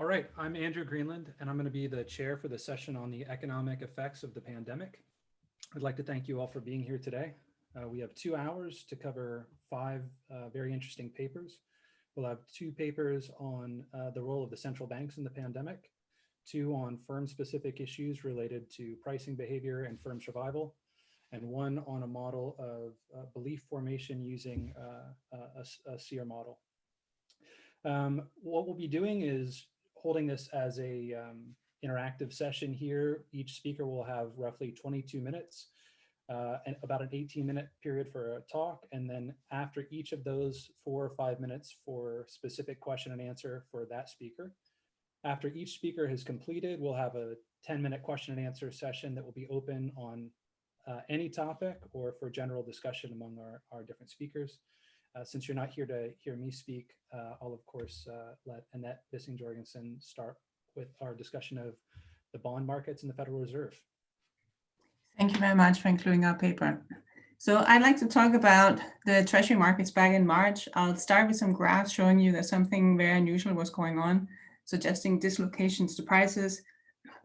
All right, I'm Andrew Greenland, and I'm going to be the chair for the session on the economic effects of the pandemic. I'd like to thank you all for being here today. We have 2 hours to cover 5 very interesting papers. We'll have 2 papers on the role of the central banks in the pandemic, 2 on firm-specific issues related to pricing behavior and firm survival, and 1 on a model of belief formation using a SEER model. What we'll be doing is holding this as a interactive session here. Each speaker will have roughly 22 minutes and about an 18-minute period for a talk. And then after each of those 4 or 5 minutes for specific question and answer for that speaker. After each speaker has completed, we'll have a 10-minute question and answer session that will be open on any topic or for general discussion among our different speakers. Since you're not here to hear me speak, I'll of course let Annette Bissing-Jorgensen start with our discussion of the bond markets and the Federal Reserve. Thank you very much for including our paper. So I'd like to talk about the Treasury markets back in March. I'll start with some graphs showing you that something very unusual was going on, suggesting dislocations to prices.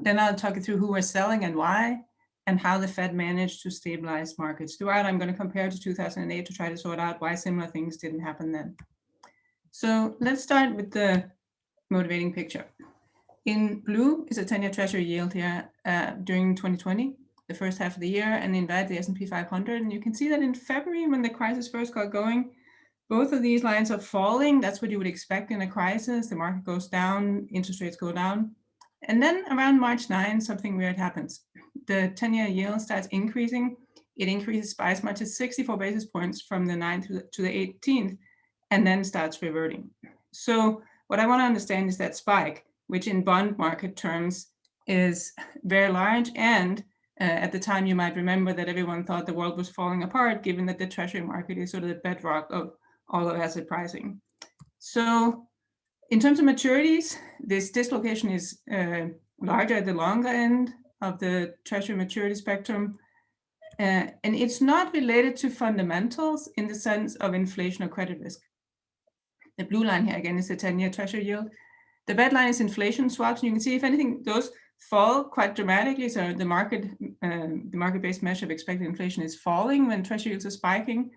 Then I'll talk you through who was selling and why, and how the Fed managed to stabilize markets. Throughout, I'm going to compare to 2008 to try to sort out why similar things didn't happen then. So let's start with the motivating picture. In blue is a 10-year Treasury yield here during 2020, the first half of the year, and in red, the S&P 500. And you can see that in February, when the crisis first got going, both of these lines are falling. That's what you would expect in a crisis. The market goes down, interest rates go down. And then around March 9, something weird happens. The 10-year yield starts increasing. It increases by as much as 64 basis points from the 9th to the 18th, and then starts reverting. So what I want to understand is that spike, which in bond market terms is very large. And at the time, you might remember that everyone thought the world was falling apart, given that the Treasury market is sort of the bedrock of all of asset pricing. So in terms of maturities, this dislocation is larger at the longer end of the Treasury maturity spectrum. And it's not related to fundamentals in the sense of inflation or credit risk. The blue line here, again, is the 10-year Treasury yield. The red line is inflation swaps. And you can see, if anything, those fall quite dramatically. So the market-based measure of expected inflation is falling when Treasury yields are spiking.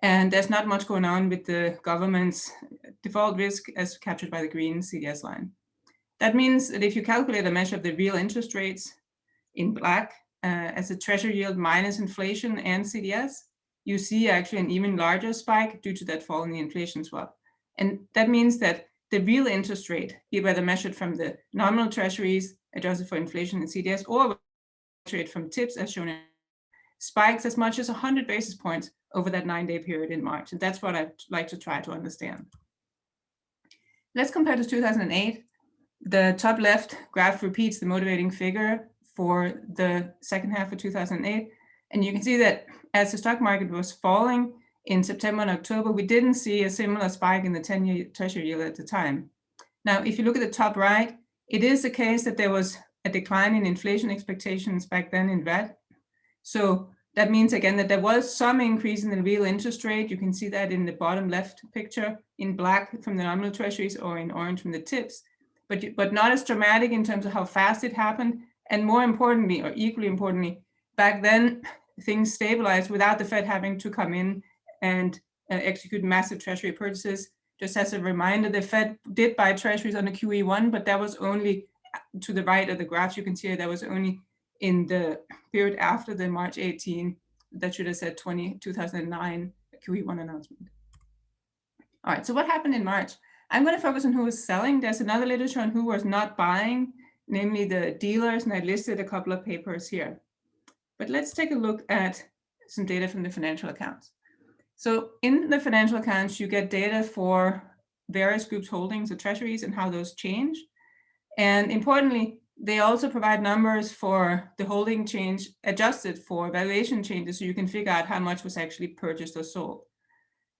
And there's not much going on with the government's default risk as captured by the green CDS line. That means that if you calculate a measure of the real interest rates in black as a Treasury yield minus inflation and CDS, you see actually an even larger spike due to that fall in the inflation swap. And that means that the real interest rate, whether measured from the nominal treasuries adjusted for inflation and CDS, or rate from TIPS as shown in, spikes as much as 100 basis points over that 9-day period in March. And that's what I'd like to try to understand. Let's compare to 2008. The top left graph repeats the motivating figure for the second half of 2008. And you can see that as the stock market was falling in September and October, we didn't see a similar spike in the 10-year Treasury yield at the time. Now, if you look at the top right, it is the case that there was a decline in inflation expectations back then in red. So that means, again, that there was some increase in the real interest rate. You can see that in the bottom left picture in black from the nominal treasuries or in orange from the TIPS, but not as dramatic in terms of how fast it happened. And more importantly, or equally importantly, back then, things stabilized without the Fed having to come in and execute massive Treasury purchases. Just as a reminder, the Fed did buy Treasuries on the QE1, but that was only to the right of the graphs. You can see that was only in the period after the March 18, that should have said 2009 QE1 announcement. All right, so what happened in March? I'm going to focus on who was selling. There's another literature on who was not buying, namely the dealers, and I listed a couple of papers here. But let's take a look at some data from the financial accounts. So in the financial accounts, you get data for various groups' holdings of treasuries and how those change. And importantly, they also provide numbers for the holding change adjusted for valuation changes, so you can figure out how much was actually purchased or sold.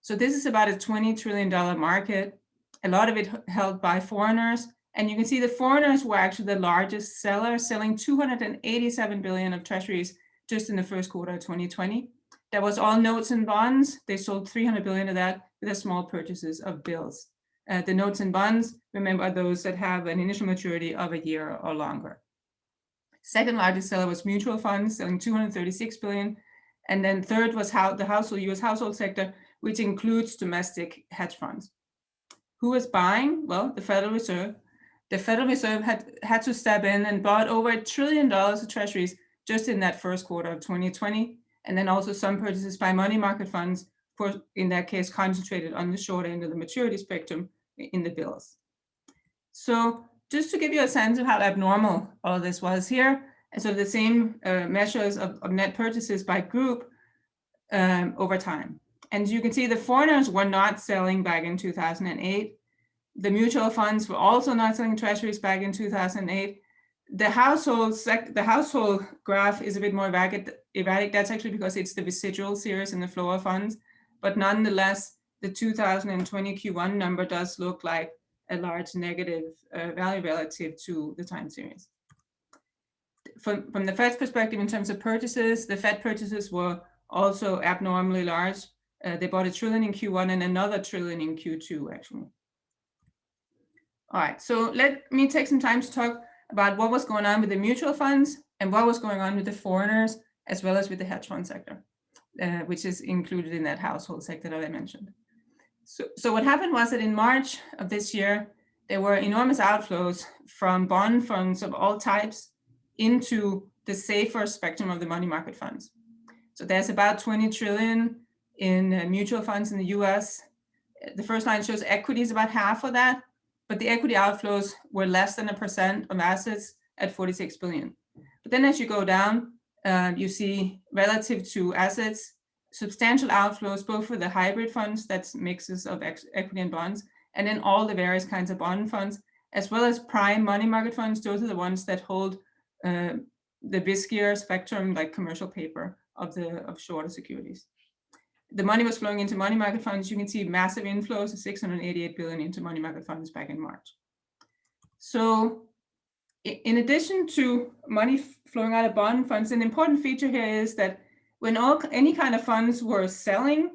So this is about a $20 trillion market, a lot of it held by foreigners. And you can see the foreigners were actually the largest seller, selling 287 billion of treasuries just in the first quarter of 2020. That was all notes and bonds. They sold 300 billion of that with the small purchases of bills. The notes and bonds, remember, are those that have an initial maturity of a year or longer. Second largest seller was mutual funds, selling 236 billion. And then third was the US household sector, which includes domestic hedge funds. Who was buying? Well, the Federal Reserve. The Federal Reserve had to step in and bought over $1 trillion of treasuries just in that first quarter of 2020. And then also some purchases by money market funds, in that case, concentrated on the short end of the maturity spectrum in the bills. So just to give you a sense of how abnormal all this was here, and so the same measures of net purchases by group over time. And you can see the foreigners were not selling back in 2008. The mutual funds were also not selling treasuries back in 2008. The household graph is a bit more erratic. That's actually because it's the residual series in the flow of funds. But nonetheless, the 2020 Q1 number does look like a large negative value relative to the time series. From the Fed's perspective, in terms of purchases, the Fed purchases were also abnormally large. They bought $1 trillion in Q1 and another $1 trillion in Q2, actually. All right, so let me take some time to talk about what was going on with the mutual funds and what was going on with the foreigners, as well as with the hedge fund sector, which is included in that household sector that I mentioned. So what happened was that in March of this year, there were enormous outflows from bond funds of all types into the safer spectrum of the money market funds. So there's about 20 trillion in mutual funds in the US. The first line shows equity is about half of that, but the equity outflows were less than 1% of assets at 46 billion. But then as you go down, you see relative to assets, substantial outflows, both for the hybrid funds, that's mixes of equity and bonds, and then all the various kinds of bond funds, as well as prime money market funds. Those are the ones that hold the riskier spectrum, like commercial paper of shorter securities. The money was flowing into money market funds. You can see massive inflows of 688 billion into money market funds back in March. So in addition to money flowing out of bond funds, an important feature here is that when any kind of funds were selling,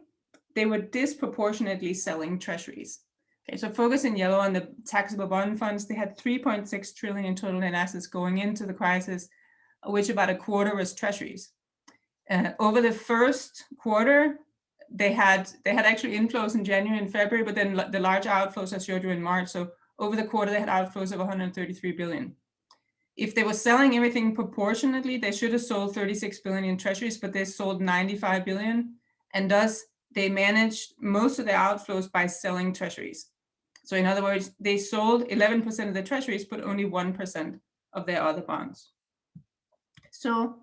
they were disproportionately selling treasuries. Okay, so focus in yellow on the taxable bond funds. They had 3.6 trillion in total net assets going into the crisis, of which about a quarter was treasuries. Over the first quarter, they had actually inflows in January and February, but then the large outflows I showed you in March. So over the quarter, they had outflows of 133 billion. If they were selling everything proportionately, they should have sold 36 billion in treasuries, but they sold 95 billion. And thus, they managed most of their outflows by selling treasuries. So in other words, they sold 11% of the treasuries, but only 1% of their other bonds. So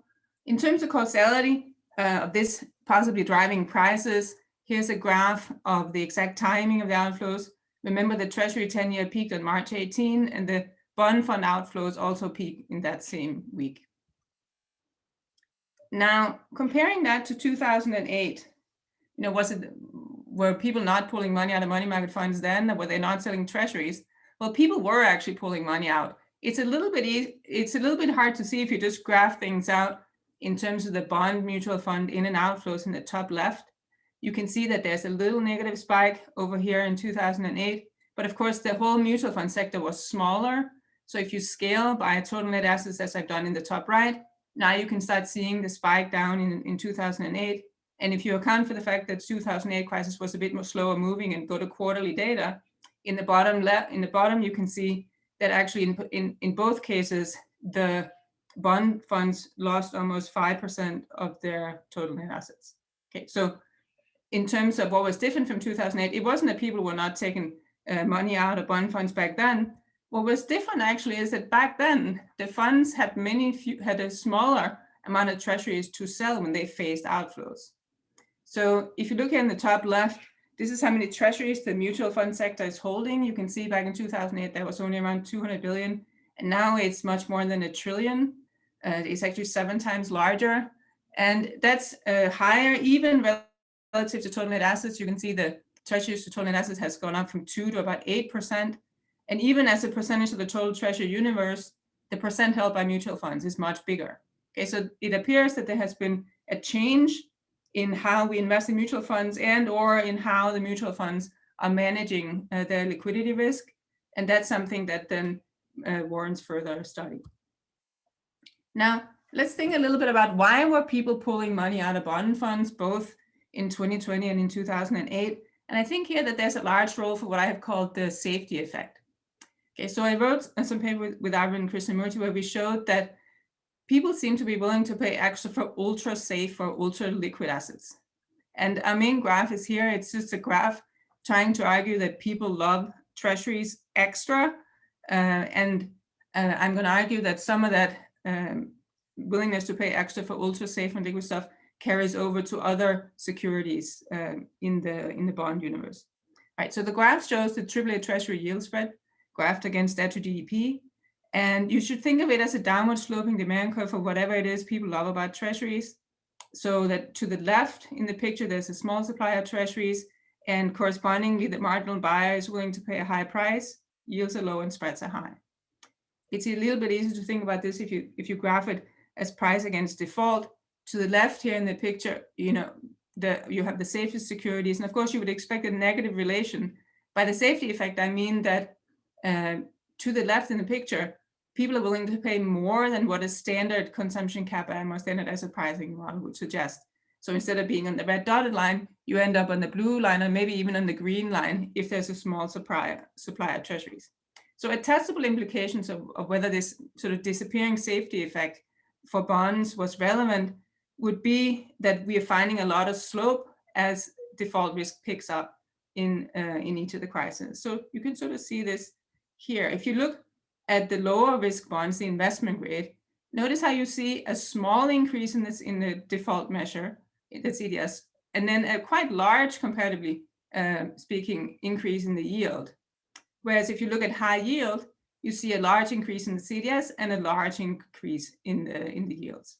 in terms of causality of this possibly driving prices, here's a graph of the exact timing of the outflows. Remember, the Treasury 10-year peaked on March 18, and the bond fund outflows also peaked in that same week. Now, comparing that to 2008, were people not pulling money out of money market funds then? Or were they not selling treasuries? Well, people were actually pulling money out. It's a little bit hard to see if you just graph things out in terms of the bond mutual fund in and outflows in the top left. You can see that there's a little negative spike over here in 2008, but of course the whole mutual fund sector was smaller. So if you scale by total net assets, as I've done in the top right, now you can start seeing the spike down in 2008. And if you account for the fact that 2008 crisis was a bit more slower moving and go to quarterly data, in the bottom you can see that actually in both cases, the bond funds lost almost 5% of their total net assets. Okay, so in terms of what was different from 2008, it wasn't that people were not taking money out of bond funds back then. What was different actually is that back then, the funds had a smaller amount of treasuries to sell when they faced outflows. So if you look in the top left, this is how many treasuries the mutual fund sector is holding. You can see back in 2008, there was only around 200 billion. And now it's much more than $1 trillion. It's actually 7 times larger. And that's higher even relative to total net assets. You can see the treasuries to total net assets has gone up from 2 to about 8%. And even as a percentage of the total treasury universe, the percent held by mutual funds is much bigger. Okay, so it appears that there has been a change in how we invest in mutual funds and or in how the mutual funds are managing their liquidity risk. And that's something that then warrants further study. Now, let's think a little bit about why were people pulling money out of bond funds, both in 2020 and in 2008. And I think here that there's a large role for what I have called the safety effect. Okay, so I wrote some paper with Arvind and Krishnamurti where we showed that people seem to be willing to pay extra for ultra safe or ultra liquid assets. And our main graph is here. It's just a graph trying to argue that people love treasuries extra. I'm going to argue that some of that willingness to pay extra for ultra safe and liquid stuff carries over to other securities in the bond universe. All right, so the graph shows the AAA Treasury yield spread graphed against debt to GDP. And you should think of it as a downward sloping demand curve for whatever it is people love about treasuries. So that to the left in the picture, there's a small supply of treasuries, and correspondingly, the marginal buyer is willing to pay a high price, yields are low and spreads are high. It's a little bit easier to think about this if you graph it as price against default. To the left here in the picture, you have the safest securities, and of course you would expect a negative relation. By the safety effect, I mean that to the left in the picture, people are willing to pay more than what a standard consumption CAPM or standard asset pricing model would suggest. So instead of being on the red dotted line, you end up on the blue line or maybe even on the green line if there's a small supply of treasuries. So a testable implications of whether this sort of disappearing safety effect for bonds was relevant would be that we are finding a lot of slope as default risk picks up in each of the crises. So you can sort of see this here. If you look at the lower risk bonds, the investment grade, notice how you see a small increase in the default measure, the CDS, and then a quite large, comparatively speaking, increase in the yield. Whereas if you look at high yield, you see a large increase in the CDS and a large increase in the yields.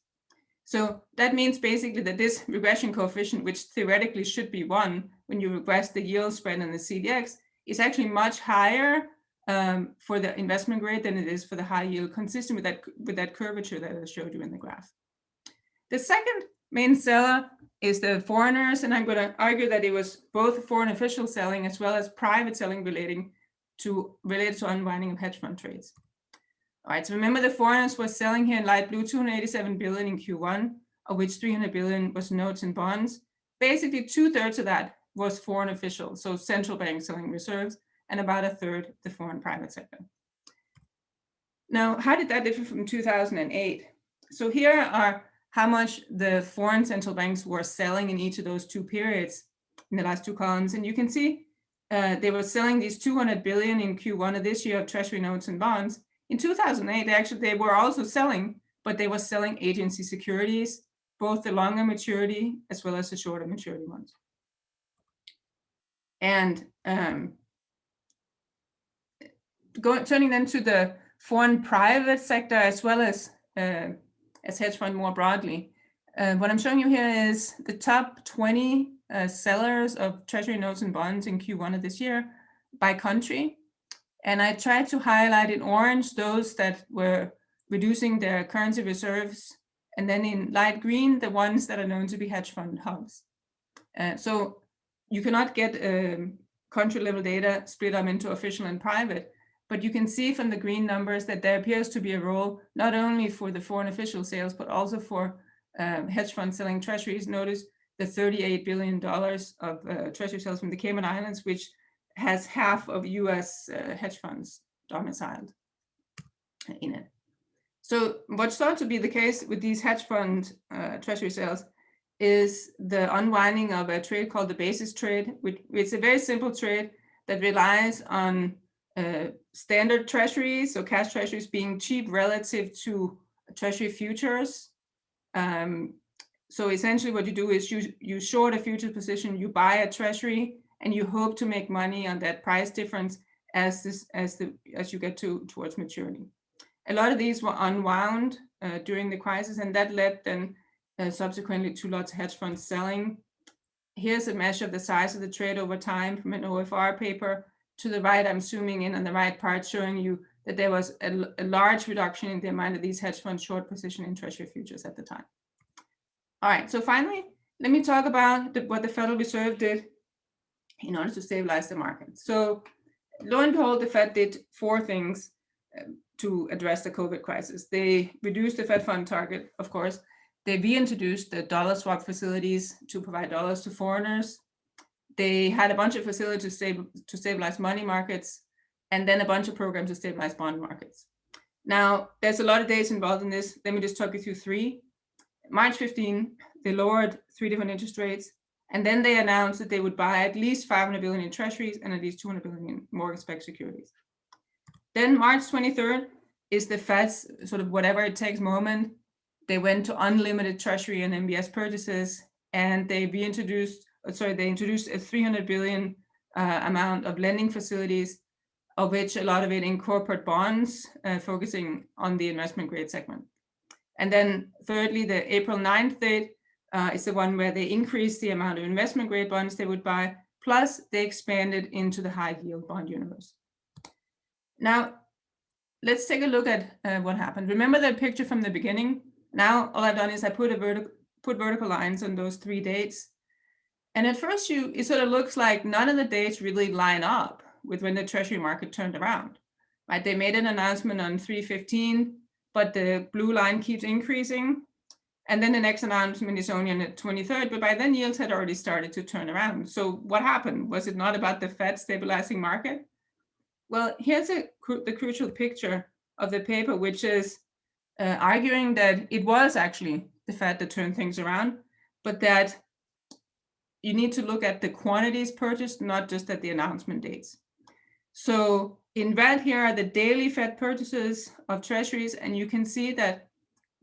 So that means basically that this regression coefficient, which theoretically should be 1 when you regress the yield spread and the CDX, is actually much higher for the investment grade than it is for the high yield, consistent with that curvature that I showed you in the graph. The second main seller is the foreigners, and I'm going to argue that it was both foreign official selling as well as private selling related to unwinding of hedge fund trades. All right, so remember the foreigners were selling here in light blue 287 billion in Q1, of which 300 billion was notes and bonds. Basically 2/3 of that was foreign officials, so central banks selling reserves, and about 1/3 the foreign private sector. Now, how did that differ from 2008? So here are how much the foreign central banks were selling in each of those two periods in the last two columns. And you can see they were selling these 200 billion in Q1 of this year of treasury notes and bonds. In 2008, they were also selling, but they were selling agency securities, both the longer maturity as well as the shorter maturity ones. And turning then to the foreign private sector as well as hedge fund more broadly. What I'm showing you here is the top 20 sellers of treasury notes and bonds in Q1 of this year by country. And I tried to highlight in orange those that were reducing their currency reserves, and then in light green, the ones that are known to be hedge fund hubs. So you cannot get country level data split up into official and private, but you can see from the green numbers that there appears to be a role not only for the foreign official sales, but also for hedge fund selling treasuries. Notice the $38 billion of treasury sales from the Cayman Islands, which has half of US hedge funds domiciled in it. So what's thought to be the case with these hedge fund treasury sales is the unwinding of a trade called the basis trade, which is a very simple trade that relies on standard treasuries, so cash treasuries being cheap relative to treasury futures. So essentially what you do is you short a futures position, you buy a treasury, and you hope to make money on that price difference as you get towards maturity. A lot of these were unwound during the crisis, and that led then subsequently to lots of hedge funds selling. Here's a measure of the size of the trade over time from an OFR paper. To the right, I'm zooming in on the right part, showing you that there was a large reduction in the amount of these hedge funds short position in treasury futures at the time. All right, so finally, let me talk about what the Federal Reserve did in order to stabilize the market. So lo and behold, the Fed did 4 things to address the COVID crisis. They reduced the Fed fund target, of course. They reintroduced the dollar swap facilities to provide dollars to foreigners. They had a bunch of facilities to stabilize money markets, and then a bunch of programs to stabilize bond markets. Now, there's a lot of dates involved in this. Let me just talk you through 3. March 15, they lowered 3 different interest rates, and then they announced that they would buy at least 500 billion in treasuries and at least 200 billion in mortgage-backed securities. Then March 23rd is the Fed's sort of whatever it takes moment. They went to unlimited treasury and MBS purchases, and they introduced a 300 billion amount of lending facilities, of which a lot of it in corporate bonds, focusing on the investment grade segment. And then thirdly, the April 9th date is the one where they increased the amount of investment grade bonds they would buy, plus they expanded into the high yield bond universe. Now, let's take a look at what happened. Remember that picture from the beginning? Now, all I've done is I put vertical lines on those 3 dates. And at first, it sort of looks like none of the dates really line up with when the Treasury market turned around. Right? They made an announcement on 3/15, but the blue line keeps increasing. And then the next announcement is only on the 23rd, but by then yields had already started to turn around. So what happened? Was it not about the Fed stabilizing market? Well, here's the crucial picture of the paper, which is arguing that it was actually the Fed that turned things around, but that you need to look at the quantities purchased, not just at the announcement dates. So in red here are the daily Fed purchases of treasuries, and you can see that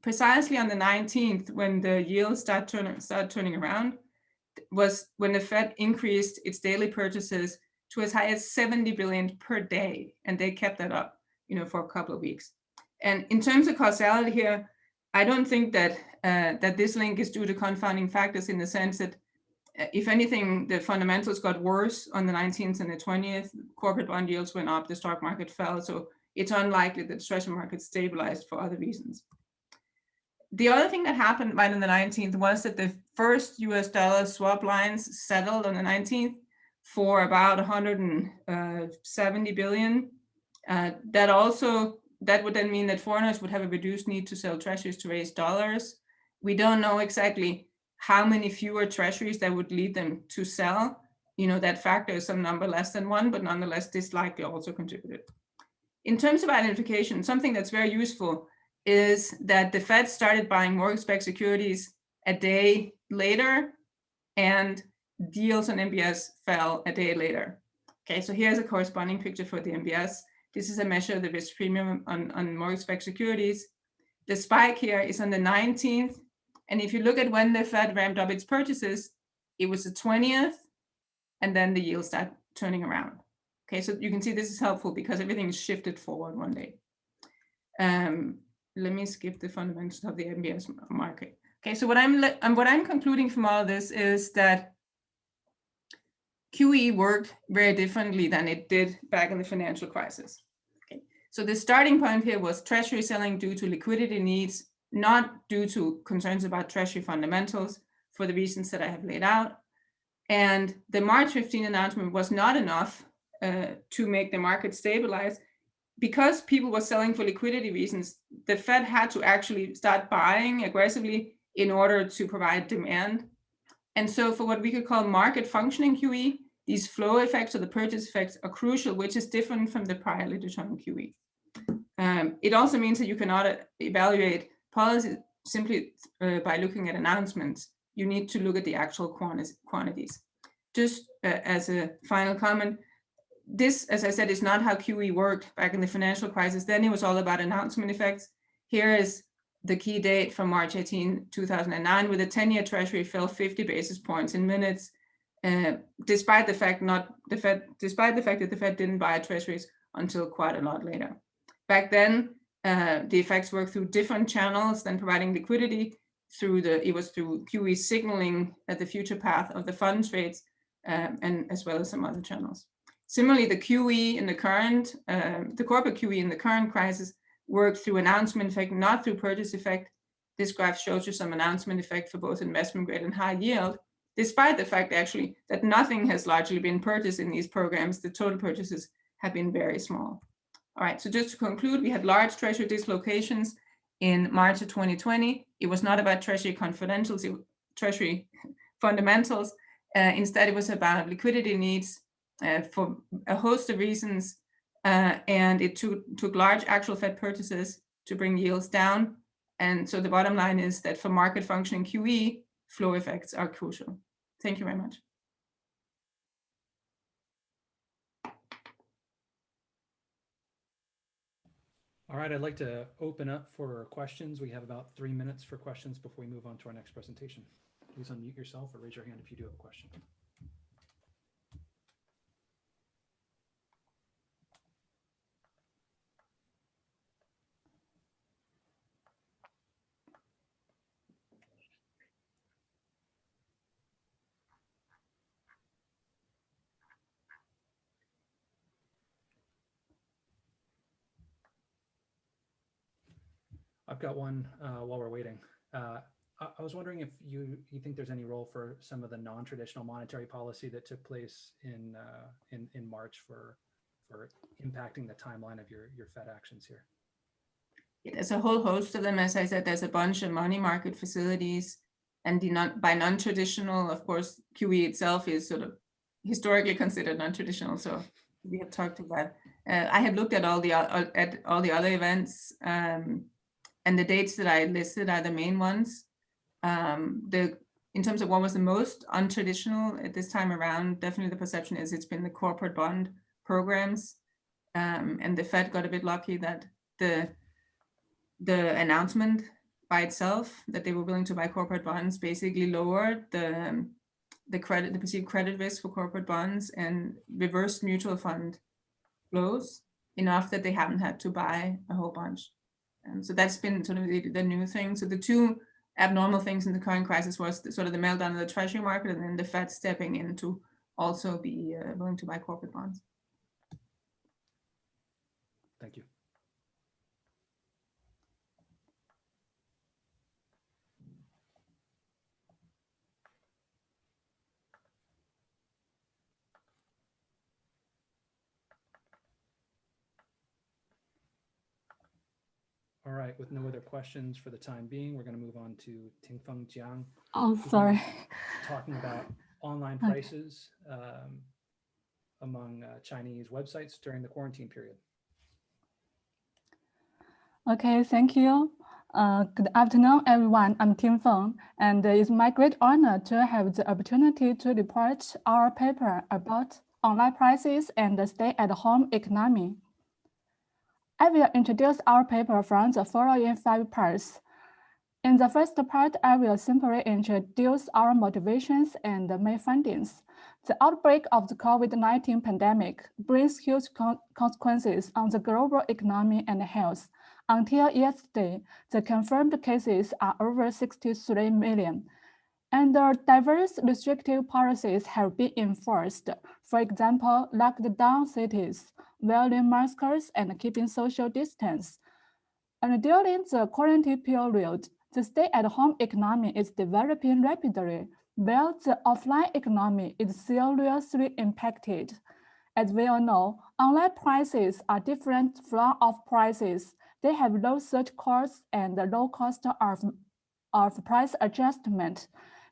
precisely on the 19th, when the yields started turning around, was when the Fed increased its daily purchases to as high as 70 billion per day, and they kept that up, for a couple of weeks. And in terms of causality here, I don't think that that this link is due to confounding factors, in the sense that if anything, the fundamentals got worse on the 19th and the 20th. Corporate bond yields went up, the stock market fell, so it's unlikely that the Treasury market stabilized for other reasons. The other thing that happened right on the 19th was that the first US dollar swap lines settled on the 19th for about 170 billion. That would then mean that foreigners would have a reduced need to sell treasuries to raise dollars. We don't know exactly how many fewer treasuries that would lead them to sell. That factor is some number less than 1, but nonetheless, this likely also contributed. In terms of identification, something that's very useful is that the Fed started buying mortgage-backed securities a day later, and deals on MBS fell a day later. Okay, so here's a corresponding picture for the MBS. This is a measure of the risk premium on mortgage-backed securities. The spike here is on the 19th. And if you look at when the Fed ramped up its purchases, it was the 20th, and then the yields start turning around. Okay, so you can see this is helpful because everything is shifted forward one day. Let me skip the fundamentals of the MBS market. Okay, so what I'm concluding from all of this is that QE worked very differently than it did back in the financial crisis. Okay, so the starting point here was treasury selling due to liquidity needs, not due to concerns about treasury fundamentals, for the reasons that I have laid out. And the March 15 announcement was not enough to make the market stabilize. Because people were selling for liquidity reasons, the Fed had to actually start buying aggressively in order to provide demand. And so for what we could call market functioning QE, these flow effects or the purchase effects are crucial, which is different from the priorly determined QE. It also means that you cannot evaluate policy simply by looking at announcements. You need to look at the actual quantities. Just as a final comment, this, as I said, is not how QE worked back in the financial crisis. Then it was all about announcement effects. Here is the key date from March 18, 2009, where the 10-year Treasury fell 50 basis points in minutes, despite the fact that the Fed didn't buy treasuries until quite a lot later. Back then, the effects worked through different channels than providing liquidity. It was through QE signaling at the future path of the funds rates, and as well as some other channels. Similarly, the QE in the current, the corporate QE in the current crisis worked through announcement effect, not through purchase effect. This graph shows you some announcement effect for both investment grade and high yield. despite the fact actually that nothing has largely been purchased in these programs. The total purchases have been very small. All right, so just to conclude, we had large treasury dislocations in March of 2020. It was not about treasury treasury fundamentals. Instead, it was about liquidity needs for a host of reasons. And it took large actual Fed purchases to bring yields down. And so the bottom line is that for market functioning QE, flow effects are crucial. Thank you very much. All right, I'd like to open up for questions. We have about 3 minutes for questions before we move on to our next presentation. Please unmute yourself or raise your hand if you do have a question. I've got one while we're waiting. I was wondering if you think there's any role for some of the non-traditional monetary policy that took place in March for impacting the timeline of your Fed actions here. There's a whole host of them. As I said, there's a bunch of money market facilities, and by non-traditional, of course, QE itself is sort of historically considered non-traditional. So we have talked about. I have looked at all the other events, and the dates that I listed are the main ones. In terms of what was the most untraditional at this time around, definitely the perception is it's been the corporate bond programs, and the Fed got a bit lucky that the announcement by itself that they were willing to buy corporate bonds basically lowered the perceived credit risk for corporate bonds and reversed mutual fund flows enough that they haven't had to buy a whole bunch. And so that's been sort of the new thing. So the two abnormal things in the current crisis was sort of the meltdown of the Treasury market, and then the Fed stepping in to also be willing to buy corporate bonds. Thank you. All right, with no other questions for the time being, we're going to move on to Tingfeng Jiang. Oh, sorry. Talking about online prices among Chinese websites during the quarantine period. Okay, thank you. Good afternoon, everyone. I'm Tingfeng, and it's my great honor to have the opportunity to report our paper about online prices and the stay-at-home economy. I will introduce our paper from the following 5 parts. In the first part, I will simply introduce our motivations and the main findings. The outbreak of the COVID-19 pandemic brings huge consequences on the global economy and health. Until yesterday, the confirmed cases are over 63 million. And diverse restrictive policies have been enforced. For example, locked down cities, wearing masks and keeping social distance. And during the quarantine period, the stay-at-home economy is developing rapidly, while the offline economy is seriously impacted. As we all know, online prices are different from off prices. They have low search costs and low cost of price adjustment.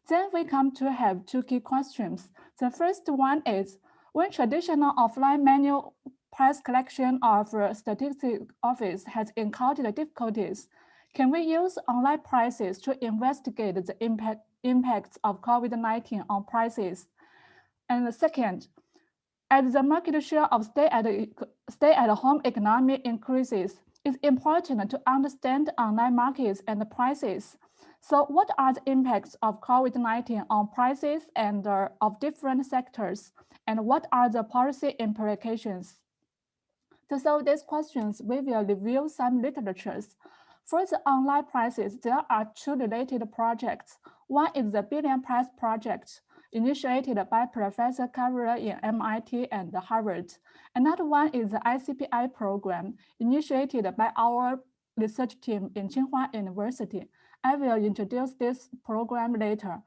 Then we come to have 2 key questions. The first one is, when traditional offline manual price collection of statistics office has encountered difficulties, can we use online prices to investigate the impacts of COVID-19 on prices? And the second, as the market share of stay-at-home economy increases, it's important to understand online markets and the prices. So what are the impacts of COVID-19 on prices and of different sectors? And what are the policy implications? To solve these questions, we will review some literatures. For the online prices, there are 2 related projects. One is the Billion Price Project, initiated by Professor Carver in MIT and Harvard. Another one is the ICPI program, initiated by our research team in Tsinghua University. I will introduce this program later.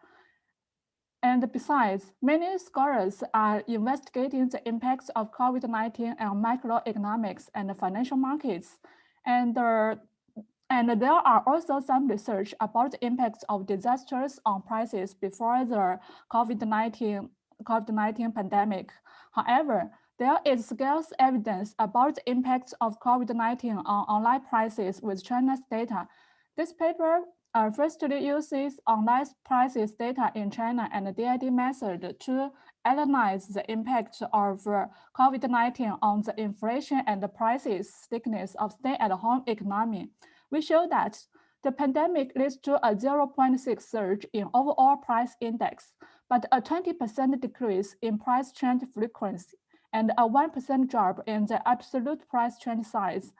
And besides, many scholars are investigating the impacts of COVID-19 on macroeconomics and financial markets. And there are also some research about the impacts of disasters on prices before the COVID-19 pandemic. However, there is scarce evidence about the impacts of COVID-19 on online prices with China's data. This paper firstly uses online prices data in China and the DID method to analyze the impact of COVID-19 on the inflation and the prices stickiness of stay-at-home economy. We show that the pandemic leads to a 0.6 surge in overall price index, but a 20% decrease in price change frequency and a 1% drop in the absolute price change size.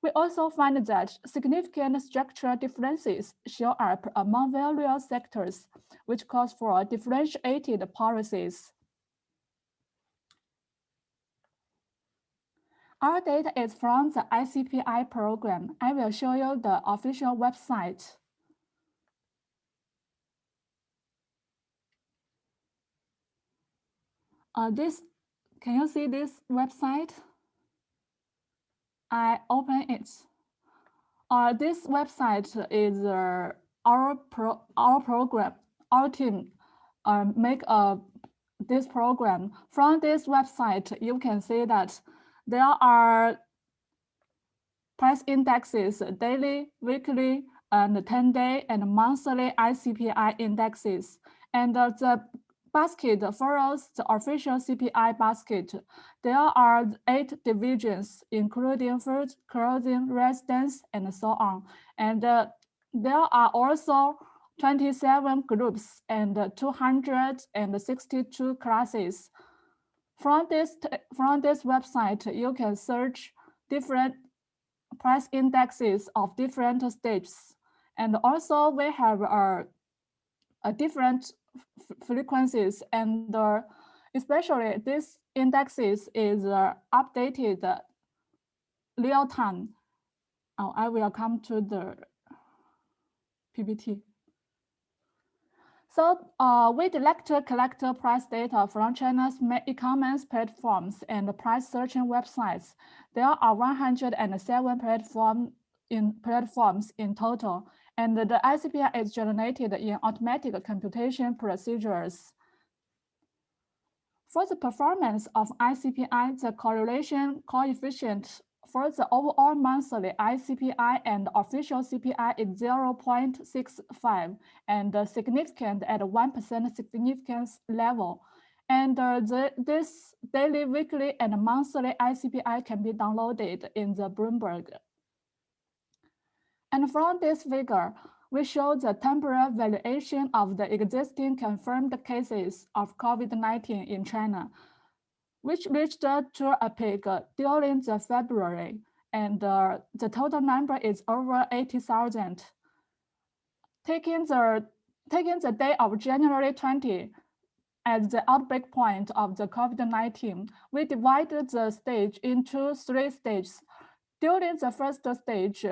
We also find that significant structural differences show up among various sectors, which calls for differentiated policies. Our data is from the ICPI program. I will show you the official website. Can you see this website? I open it. This website is our program. Our team make this program. From this website, you can see that there are price indexes, daily, weekly, and 10-day and monthly ICPI indexes. And the basket follows the official CPI basket. There are 8 divisions, including food, clothing, residence, and so on. And there are also 27 groups and 262 classes. From this website, you can search different price indexes of different stages. And also we have a different frequencies, and especially these indexes is updated real time. I will come to the PPT. So we collect price data from China's e-commerce platforms and price searching websites. There are 107 platforms in total, and the ICPI is generated in automatic computation procedures. For the performance of ICPI, the correlation coefficient for the overall monthly ICPI and official CPI is 0.65 and significant at 1% significance level. And this daily, weekly, and monthly ICPI can be downloaded in the Bloomberg. And from this figure, we show the temporal variation of the existing confirmed cases of COVID-19 in China, which reached to a peak during the February, and the total number is over 80,000. Taking the day of January 20 as the outbreak point of the COVID-19, we divided the stage into 3 stages. During the first stage,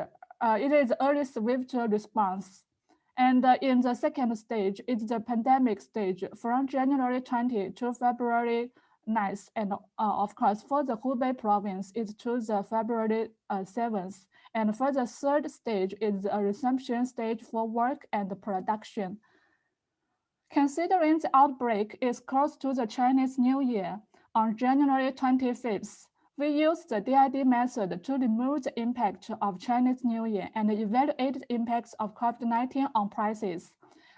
it is early swift response. And in the second stage, it's the pandemic stage from January 20 to February 9th. And of course, for the Hubei province, it's to the February 7th. And for the third stage, it's a resumption stage for work and production. Considering the outbreak is close to the Chinese New Year, on January 25th, we use the DID method to remove the impact of Chinese New Year and evaluate the impacts of COVID-19 on prices.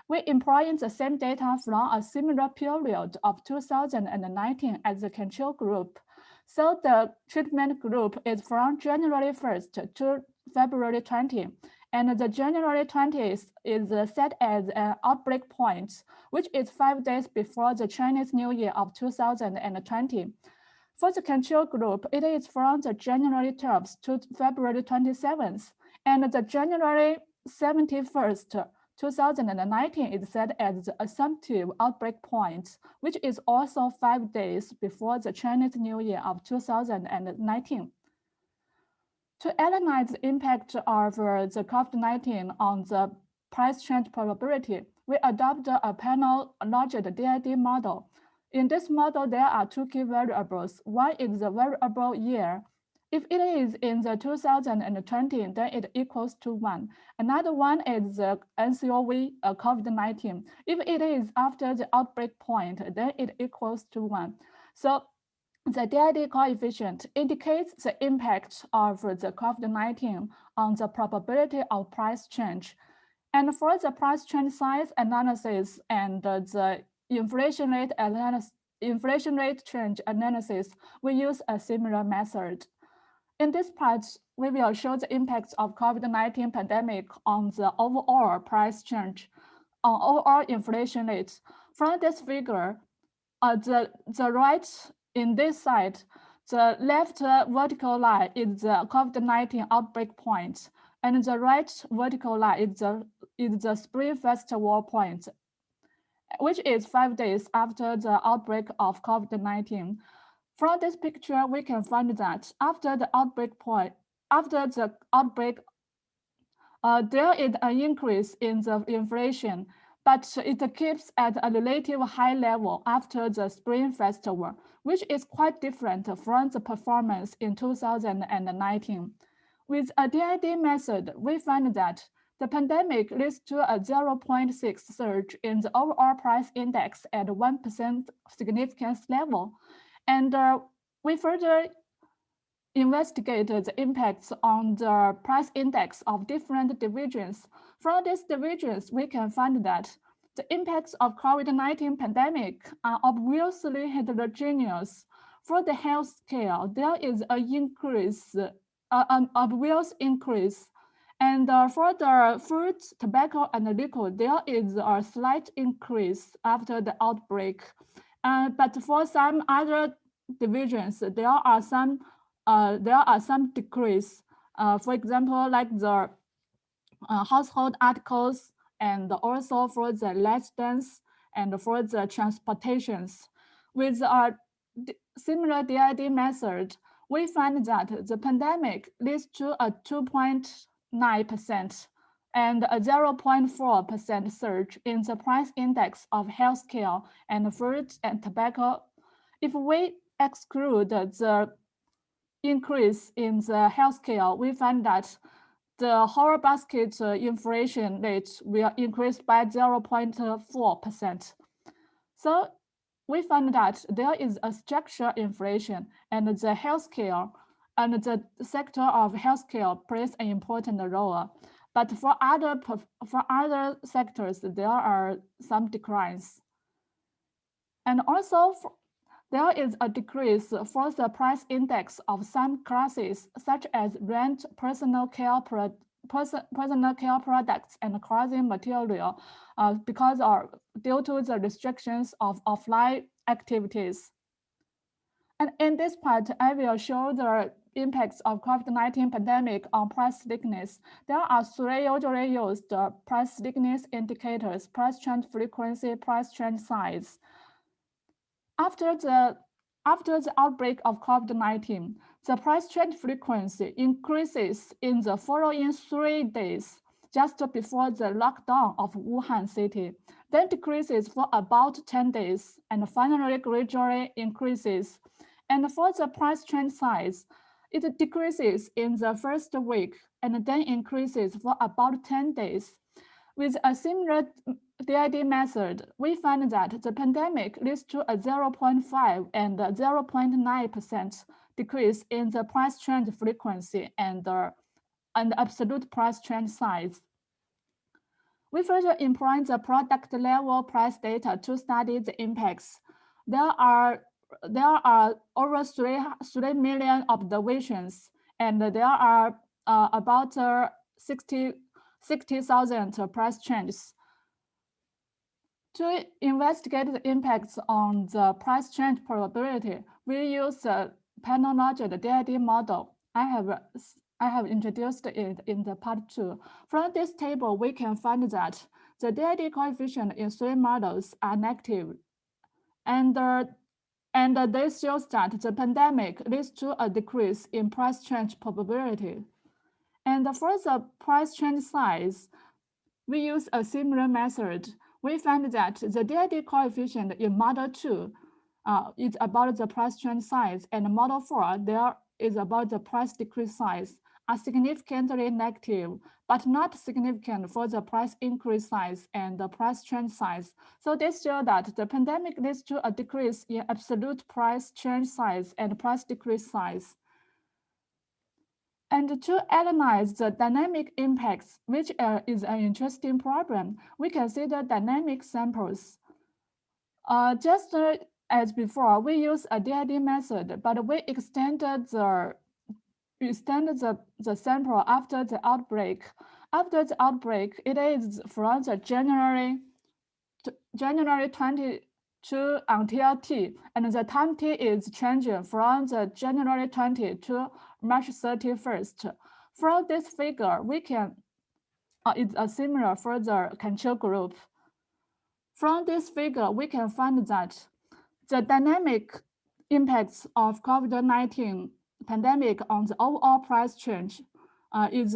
We employ the same data from a similar period of 2019 as the control group. So the treatment group is from January 1st to February 20, and the January 20th is set as an outbreak point, which is 5 days before the Chinese New Year of 2020. For the control group, it is from the January 12th to February 27th, and the January 71st, 2019 is set as the assumptive outbreak point, which is also 5 days before the Chinese New Year of 2019. To analyze the impact of the COVID-19 on the price change probability, we adopt a panel-logit DID model. In this model, there are two key variables. One is the variable year. If it is in the 2020, then it equals to 1. Another one is the NCOV COVID-19. If it is after the outbreak point, then it equals to 1. So the DID coefficient indicates the impact of the COVID-19 on the probability of price change. And for the price change size analysis and the inflation rate change analysis, we use a similar method. In this part, we will show the impacts of COVID-19 pandemic on the overall price change, on overall inflation rate. From this figure, the right in this side, the left vertical line is the COVID-19 outbreak point, and the right vertical line is the Spring Festival point, which is 5 days after the outbreak of COVID-19. From this picture, we can find that after the outbreak, there is an increase in the inflation, but it keeps at a relative high level after the Spring Festival, which is quite different from the performance in 2019. With a DID method, we find that the pandemic leads to a 0.6 surge in the overall price index at 1% significance level. And we further investigated the impacts on the price index of different divisions. From these divisions, we can find that the impacts of COVID-19 pandemic are obviously heterogeneous. For the healthcare, there is an obvious increase. And for the food, tobacco, and liquor, there is a slight increase after the outbreak. But for some other divisions, there are some decrease. For example, like the household articles, and also for the residence and for the transportations. With a similar DID method, we find that the pandemic leads to a 2.9% and a 0.4% surge in the price index of healthcare and food and tobacco. If we exclude the increase in the healthcare, we find that the whole basket inflation rate will increase by 0.4%. So we find that there is a structural inflation, and the healthcare and the sector of healthcare plays an important role. But for other sectors, there are some declines. And also, there is a decrease for the price index of some classes, such as rent, personal care products, and clothing material, due to the restrictions of offline activities. And in this part, I will show the impacts of COVID-19 pandemic on price stickiness. There are three usually used price stickiness indicators: price change frequency, price change size. After the outbreak of COVID-19, the price change frequency increases in the following 3 days, just before the lockdown of Wuhan city, then decreases for about 10 days, and finally gradually increases. And for the price change size, it decreases in the first week and then increases for about 10 days. With a similar DID method, we find that the pandemic leads to a 0.5 and 0.9% decrease in the price change frequency and absolute price change size. We further employ the product level price data to study the impacts. There are over 3 million observations, and there are about 60,000 price changes. To investigate the impacts on the price change probability, we use the panel-logit DID model. I have introduced it in the part 2. From this table, we can find that the DID coefficient in 3 models are negative, and this shows that the pandemic leads to a decrease in price change probability. And for the price change size, we use a similar method. we find that the DID coefficient in model 2 is about the price trend size, and model 4 there is about the price decrease size, are significantly negative, but not significant for the price increase size and the price trend size. So this shows that the pandemic leads to a decrease in absolute price change size and price decrease size. And to analyze the dynamic impacts, which is an interesting problem, we consider dynamic samples. Just as before, we use a DID method, but we extended the sample after the outbreak. After the outbreak, it is from the January 22 until T, and the time T is changing from the January 20 to March 31st. From this figure, we can, it's similar for the control group. From this figure, we can find that the dynamic impacts of COVID-19 pandemic on the overall price change is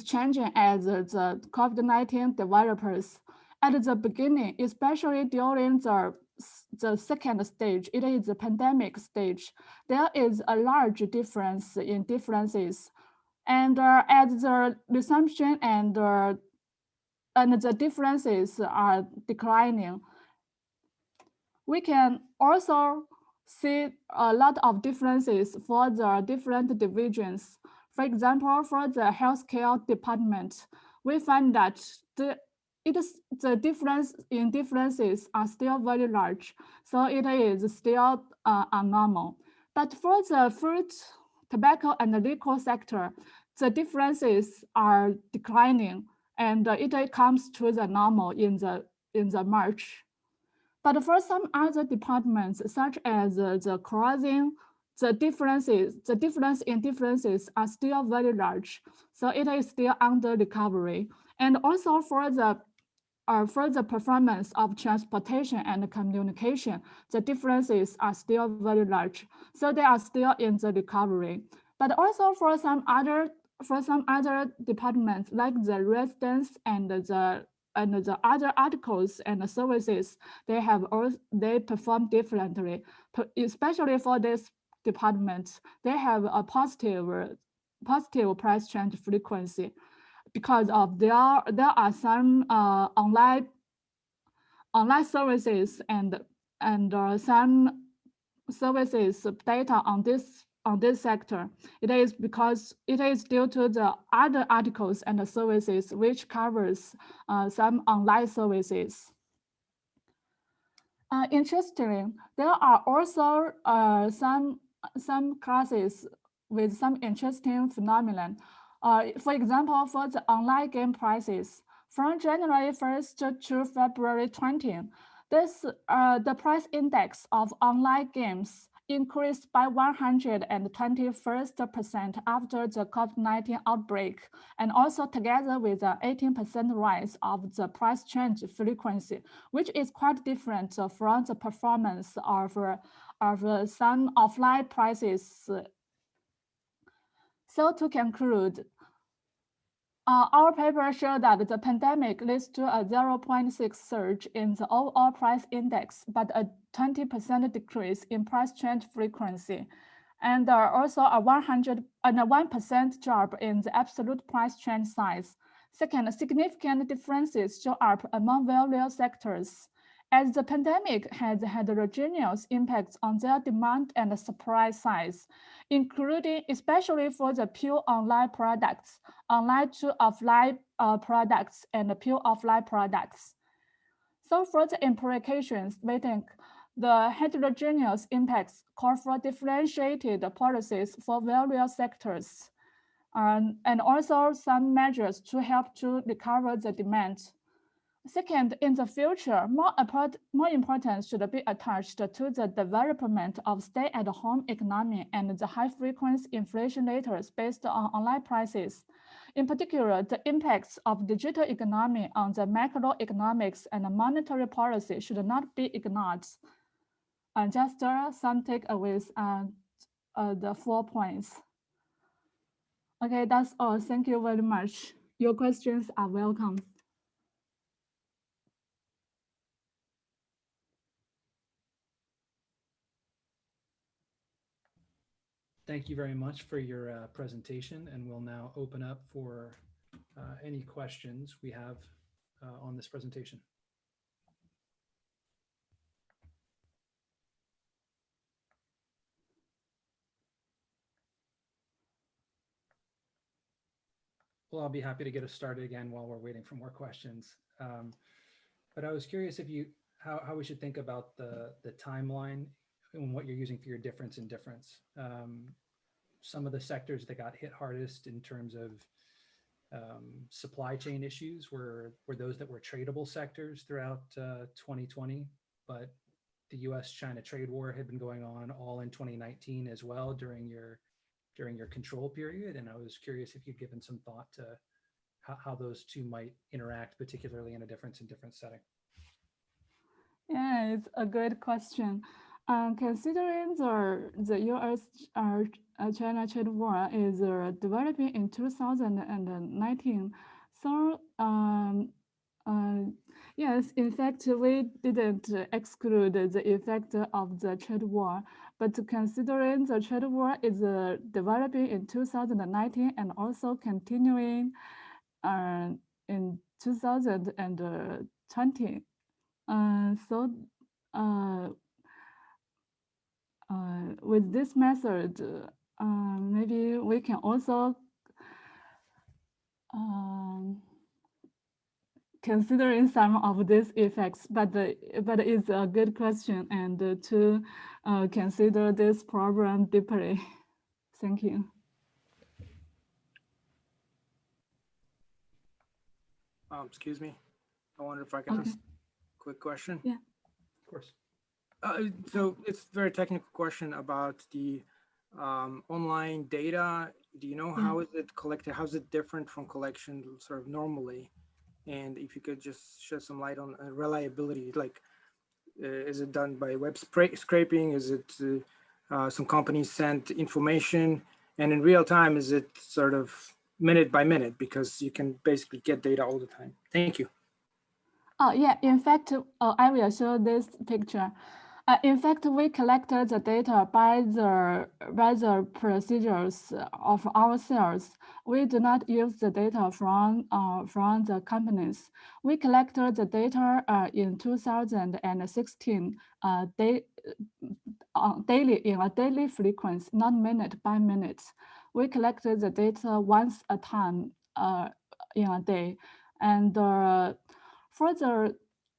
changing as the COVID-19 developers. At the beginning, especially during the second stage, it is the pandemic stage, there is a large difference in differences. And as the resumption and the differences are declining, we can also see a lot of differences for the different divisions. For example, for the healthcare department, we find that the difference in differences are still very large, so it is still abnormal. But for the food, tobacco, and the liquor sector, the differences are declining, and it comes to the normal in the March. But for some other departments, such as the clothing, the difference in differences are still very large, so it is still under recovery. And also for the performance of transportation and communication, the differences are still very large, so they are still in the recovery. But also for some other departments, like the residence and the other articles and services, they perform differently. Especially for this department, they have a positive price change frequency, because of there are some online services and some services data on this sector. It is because it is due to the other articles and the services which covers some online services. Interestingly, there are also some classes with some interesting phenomenon. For example, for the online game prices, from January 1st to February 20th, the price index of online games increased by 121% after the COVID-19 outbreak, and also together with an 18% rise of the price change frequency, which is quite different from the performance of some offline prices. So to conclude, our paper showed that the pandemic leads to a 0.6 surge in the overall price index, but a 20% decrease in price change frequency, and also a 1% drop in the absolute price change size. Second, significant differences show up among various sectors, as the pandemic has heterogeneous impacts on their demand and supply sides, including especially for the pure online products, online to offline products, and pure offline products. So for the implications, we think the heterogeneous impacts call for differentiated policies for various sectors, and also some measures to help to recover the demand. Second, in the future, more importance should be attached to the development of stay-at-home economy and the high-frequency inflation rates based on online prices. In particular, the impacts of digital economy on the macroeconomics and monetary policy should not be ignored. And just some takeaways and the 4 points. Okay, that's all. Thank you very much. Your questions are welcome. thank you very much for your presentation, and we'll now open up for any questions we have on this presentation. Well, I'll be happy to get us started again while we're waiting for more questions. But I was curious if how we should think about the timeline and what you're using for your difference in difference. Some of the sectors that got hit hardest in terms of supply chain issues were those that were tradable sectors throughout 2020, but the US-China trade war had been going on all in 2019 as well during your control period. And I was curious if you'd given some thought to how those two might interact, particularly in a difference in difference setting. Yeah, it's a great question. Considering the US-China trade war is developing in 2019, so yes, in fact, we didn't exclude the effect of the trade war, but considering the trade war is developing in 2019 and also continuing in 2020. With this method, maybe we can also considering some of these effects, but it's a good question, and to consider this problem deeply. Thank you. Excuse me. I wonder if I can ask a quick question. Yeah. Of course. So it's a very technical question about the online data. Do you know how is it collected? How is it different from collection sort of normally? And if you could just shed some light on reliability, like is it done by web scraping? Is it some companies send information? And in real time, is it sort of minute by minute? Because you can basically get data all the time. Thank you. Oh, yeah, in fact, I will show this picture. In fact, we collected the data by the procedures of our sales. We do not use the data from the companies. We collected the data in 2016 daily in a daily frequency, not minute by minute. We collected the data once a time in a day, and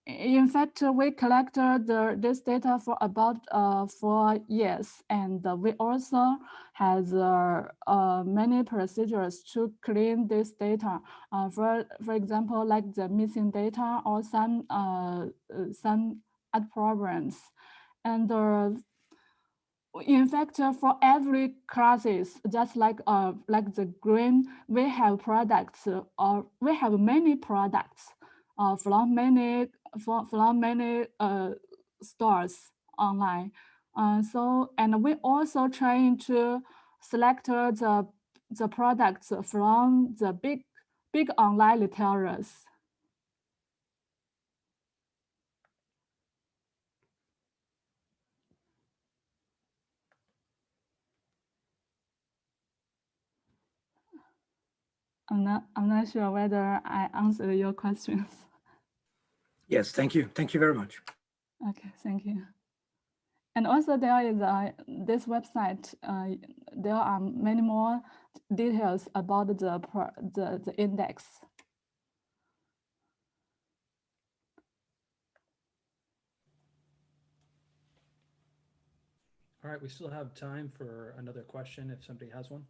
in fact, we collected this data for about 4 years, and we also have many procedures to clean this data. For example, like the missing data or some ad problems, and in fact, for every classes, just like the green, we have products, or we have many products from many stores online. And we also trying to select the products from the big online retailers. I'm not sure whether I answered your questions. Yes, thank you. Thank you very much. Okay, thank you. And also there is this website. There are many more details about the index. All right, we still have time for another question if somebody has one.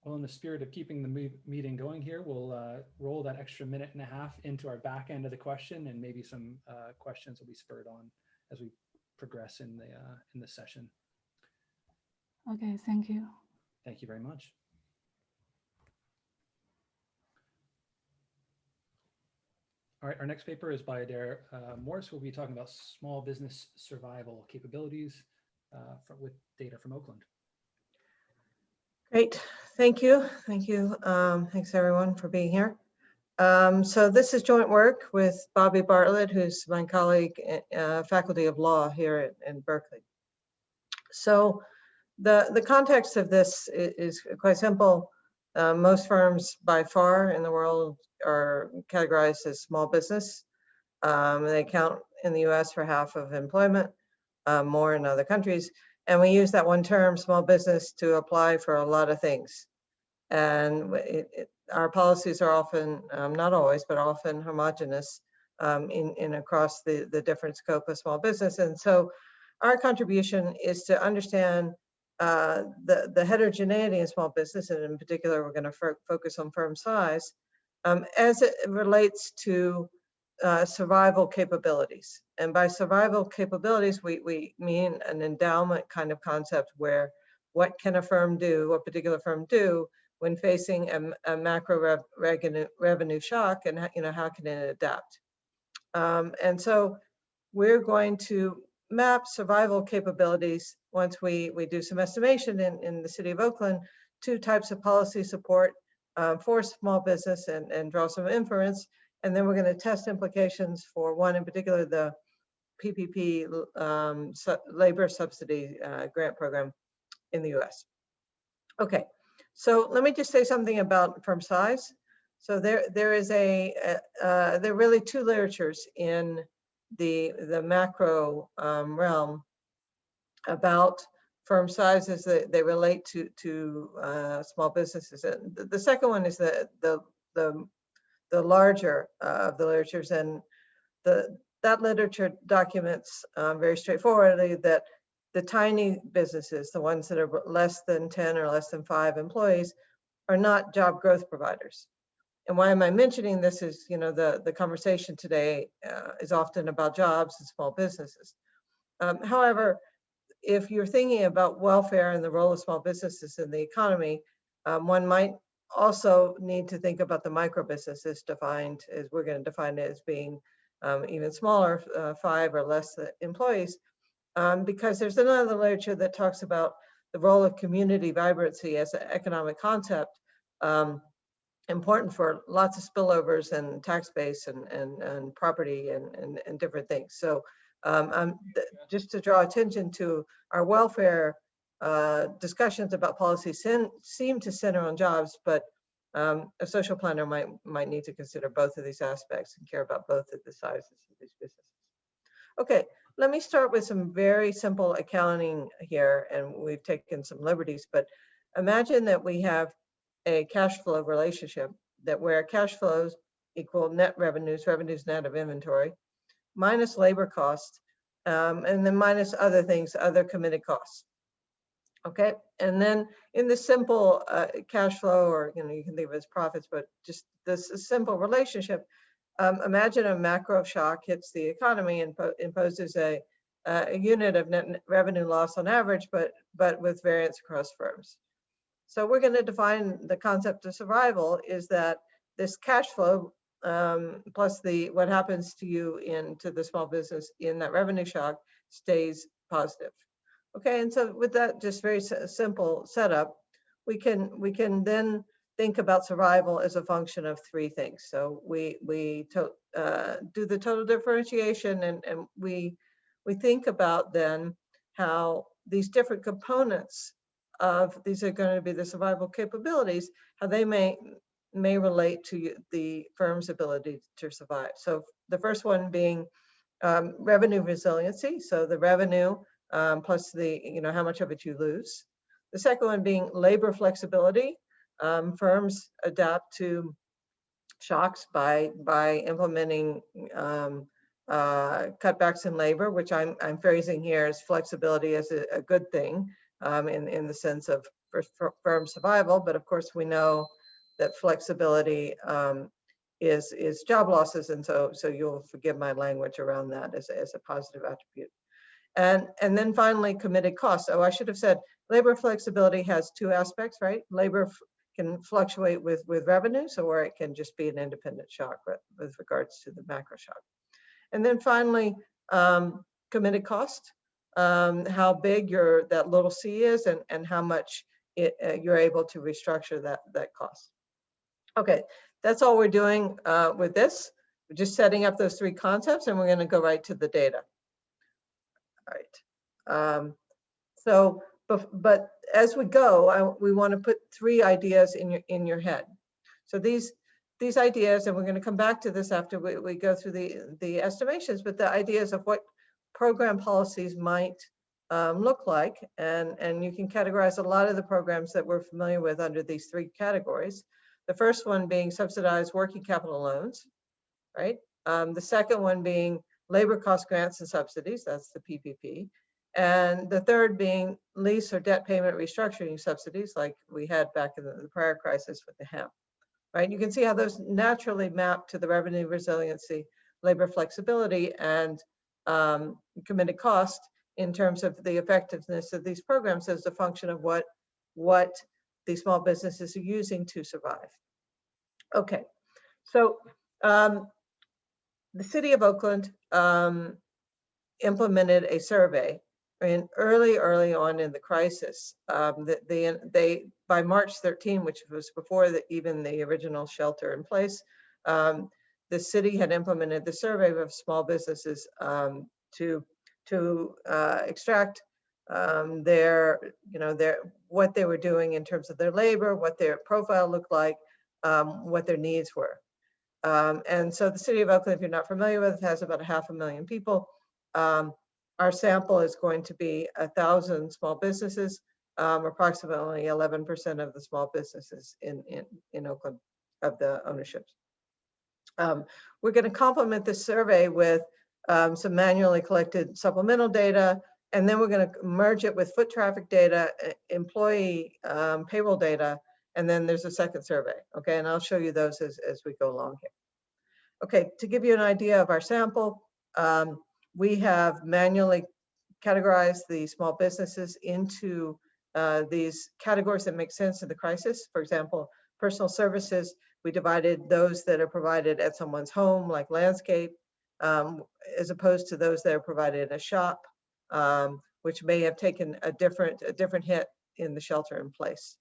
Well, in the spirit of keeping the meeting going here, we'll roll that extra minute and a half into our back end of the question, and maybe some questions will be spurred on as we progress in the session. Okay, thank you. Thank you very much. All right, our next paper is by Adair Morse. We'll be talking about small business survival capabilities with data from Oakland. Great. Thank you. Thanks everyone for being here. So this is joint work with Bobby Bartlett, who's my colleague, faculty of law here in Berkeley. So the context of this is quite simple. Most firms by far in the world are categorized as small business. They account in the US for half of employment, more in other countries. And we use that one term, small business, to apply for a lot of things. And our policies are often, not always, but often homogeneous in across the different scope of small business. And so our contribution is to understand the heterogeneity in small business, and in particular, we're going to focus on firm size, as it relates to survival capabilities. And by survival capabilities, we mean an endowment kind of concept where what can a firm do, a particular firm do, when facing a macro revenue shock, and how can it adapt? And so we're going to map survival capabilities once we do some estimation in the city of Oakland, 2 types of policy support for small business and draw some inference. And then we're going to test implications for one in particular, the PPP labor subsidy grant program in the US. Okay, so let me just say something about firm size. So there are really 2 literatures in the macro realm about firm sizes that they relate to small businesses. And the second one is the larger of the literatures, and that literature documents very straightforwardly that the tiny businesses, the ones that are less than 10 or less than 5 employees, are not job growth providers. And why am I mentioning this is, the conversation today is often about jobs and small businesses. However, if you're thinking about welfare and the role of small businesses in the economy, one might also need to think about the micro businesses defined as we're going to define it as being even smaller, 5 or less employees, because there's another literature that talks about the role of community vibrancy as an economic concept, important for lots of spillovers and tax base and property and different things. So just to draw attention to our welfare discussions about policy seem to center on jobs, but a social planner might need to consider both of these aspects and care about both of the sizes of these businesses. Okay, let me start with some very simple accounting here, and we've taken some liberties, but imagine that we have a cash flow relationship where cash flows equal net revenues net of inventory, minus labor costs, and then minus other things, other committed costs. Okay, and then in this simple cash flow, or you can think of it as profits, but just this simple relationship, imagine a macro shock hits the economy and imposes a unit of net revenue loss on average, but with variance across firms. So we're going to define the concept of survival is that this cash flow plus what happens to you into the small business in that revenue shock stays positive. Okay, and so with that just very simple setup, we can then think about survival as a function of 3 things. So we do the total differentiation, and we think about then how these different components of these are going to be the survival capabilities, how they may relate to the firm's ability to survive. So the first one being revenue resiliency, so the revenue plus the how much of it you lose. The second one being labor flexibility. Firms adapt to shocks by implementing cutbacks in labor, which I'm phrasing here as flexibility as a good thing in the sense of firm survival. But of course, we know that flexibility is job losses, and so you'll forgive my language around that as a positive attribute. And then finally, committed costs. So I should have said labor flexibility has 2 aspects, right? Labor can fluctuate with revenue, or it can just be an independent shock with regards to the macro shock. And then finally, committed cost, how big that little c is, and how much you're able to restructure that cost. Okay, that's all we're doing with this. We're just setting up those three concepts, and we're going to go right to the data. All right. But as we go, we want to put three ideas in your head. So these ideas, and we're going to come back to this after we go through the estimations, but the ideas of what program policies might look like, and you can categorize a lot of the programs that we're familiar with under these three categories. The first one being subsidized working capital loans, right? The second one being labor cost grants and subsidies, that's the PPP. And the third being lease or debt payment restructuring subsidies, like we had back in the prior crisis with the hemp, right? You can see how those naturally map to the revenue resiliency, labor flexibility, and committed cost in terms of the effectiveness of these programs as a function of what these small businesses are using to survive. Okay, so the city of Oakland implemented a survey early on in the crisis. They by March 13, which was before even the original shelter in place, the city had implemented the survey of small businesses to extract what they were doing in terms of their labor, what their profile looked like, what their needs were. And so the city of Oakland, if you're not familiar with it, has about 500,000 people. Our sample is going to be 1,000 small businesses, approximately 11% of the small businesses in Oakland of the ownerships. We're going to complement this survey with some manually collected supplemental data, and then we're going to merge it with foot traffic data, employee payroll data, and then there's a second survey, okay? And I'll show you those as we go along here. Okay, to give you an idea of our sample, we have manually categorized the small businesses into these categories that make sense in the crisis. For example, personal services, we divided those that are provided at someone's home, like landscape, as opposed to those that are provided in a shop, which may have taken a different hit in the shelter in place.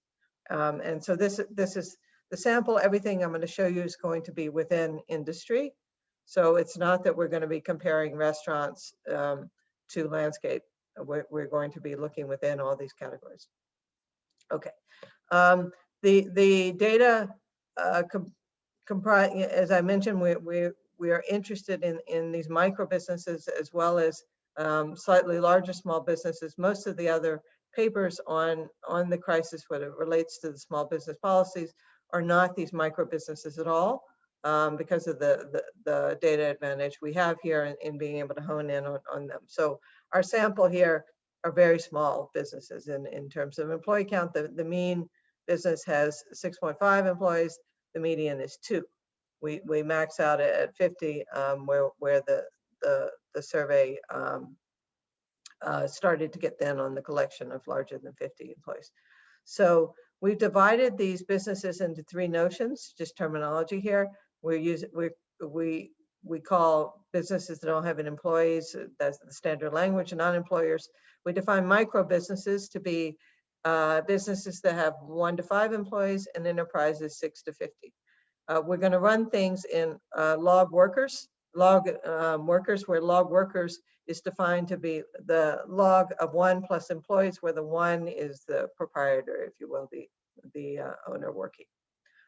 And so this is the sample. Everything I'm going to show you is going to be within industry. So it's not that we're going to be comparing restaurants to landscape. We're going to be looking within all these categories. Okay. The data comprise, as I mentioned, we are interested in these micro businesses as well as slightly larger small businesses. Most of the other papers on the crisis when it relates to the small business policies are not these micro businesses at all, because of the data advantage we have here in being able to hone in on them. So our sample here are very small businesses in terms of employee count. The mean business has 6.5 employees. The median is 2. We max out at 50, where the survey started to get then on the collection of larger than 50 employees. So we've divided these businesses into 3 notions, just terminology here. We call businesses that don't have any employees, that's the standard language, non-employers. We define micro businesses to be businesses that have 1 to 5 employees and enterprises 6 to 50. We're going to run things in log workers, where log workers is defined to be the log of 1 plus employees, where the 1 is the proprietor, if you will, the owner working.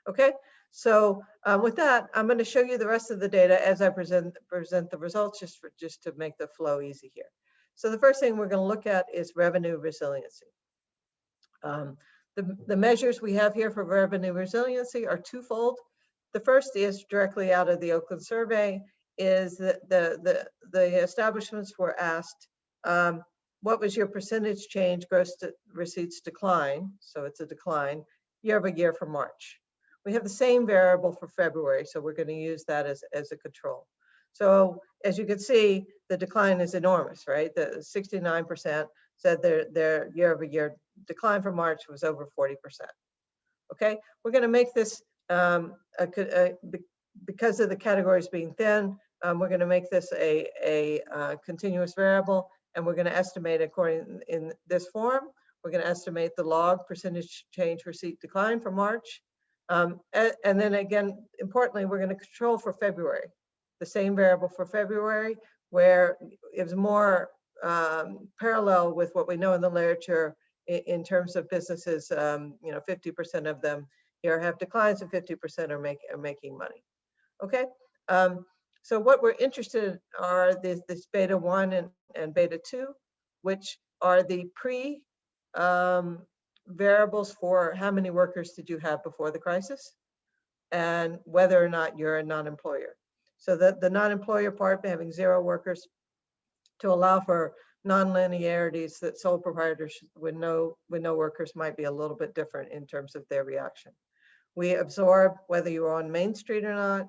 Okay, so with that, I'm going to show you the rest of the data as I present the results, just to make the flow easy here. So the first thing we're going to look at is revenue resiliency. The measures we have here for revenue resiliency are twofold. The first is directly out of the Oakland survey, is that the establishments were asked, what was your percentage change gross receipts decline? So it's a decline year over year for March. We have the same variable for February, so we're going to use that as a control. So as you can see, the decline is enormous, right? The 69% said their year over year decline for March was over 40%. Okay, we're going to make this because of the categories being thin, we're going to make this a continuous variable, and we're going to estimate according in this form, We're going to estimate the log percentage change receipt decline for March. And then again, importantly, we're going to control for February, the same variable for February, where it was more parallel with what we know in the literature in terms of businesses. 50% of them here have declines and 50% are making money. Okay. So what we're interested in are this beta 1 and beta 2, which are the variables for how many workers did you have before the crisis and whether or not you're a non-employer. So the non-employer part, having 0 workers, to allow for non-linearities that sole proprietors with no workers might be a little bit different in terms of their reaction. We absorb whether you were on Main Street or not,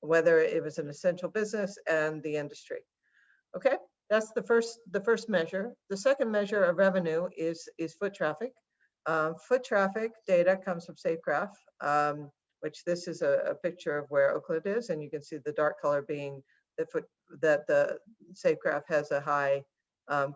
whether it was an essential business, and the industry. Okay, that's the first measure. The second measure of revenue is foot traffic. Foot traffic data comes from SafeGraph, which this is a picture of where Oakland is, and you can see the dark color being the SafeGraph has a high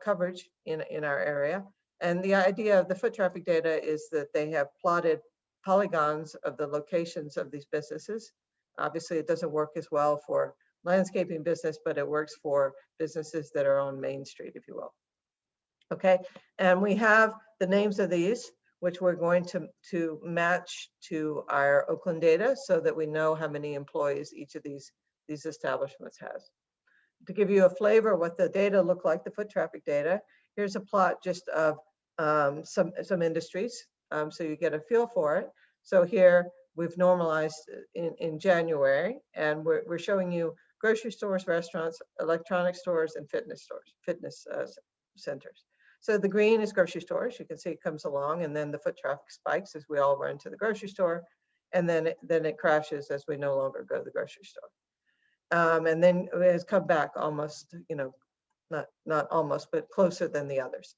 coverage in our area. And the idea of the foot traffic data is that they have plotted polygons of the locations of these businesses. Obviously, it doesn't work as well for landscaping business, but it works for businesses that are on Main Street, if you will. Okay, and we have the names of these, which we're going to match to our Oakland data so that we know how many employees each of these establishments has. To give you a flavor of what the data look like, the foot traffic data, here's a plot just of some industries, so you get a feel for it. So here we've normalized in January, and we're showing you grocery stores, restaurants, electronic stores, and fitness centers. So the green is grocery stores. You can see it comes along, and then the foot traffic spikes as we all run to the grocery store, and then it crashes as we no longer go to the grocery store. And then it has come back almost, not almost, but closer than the others.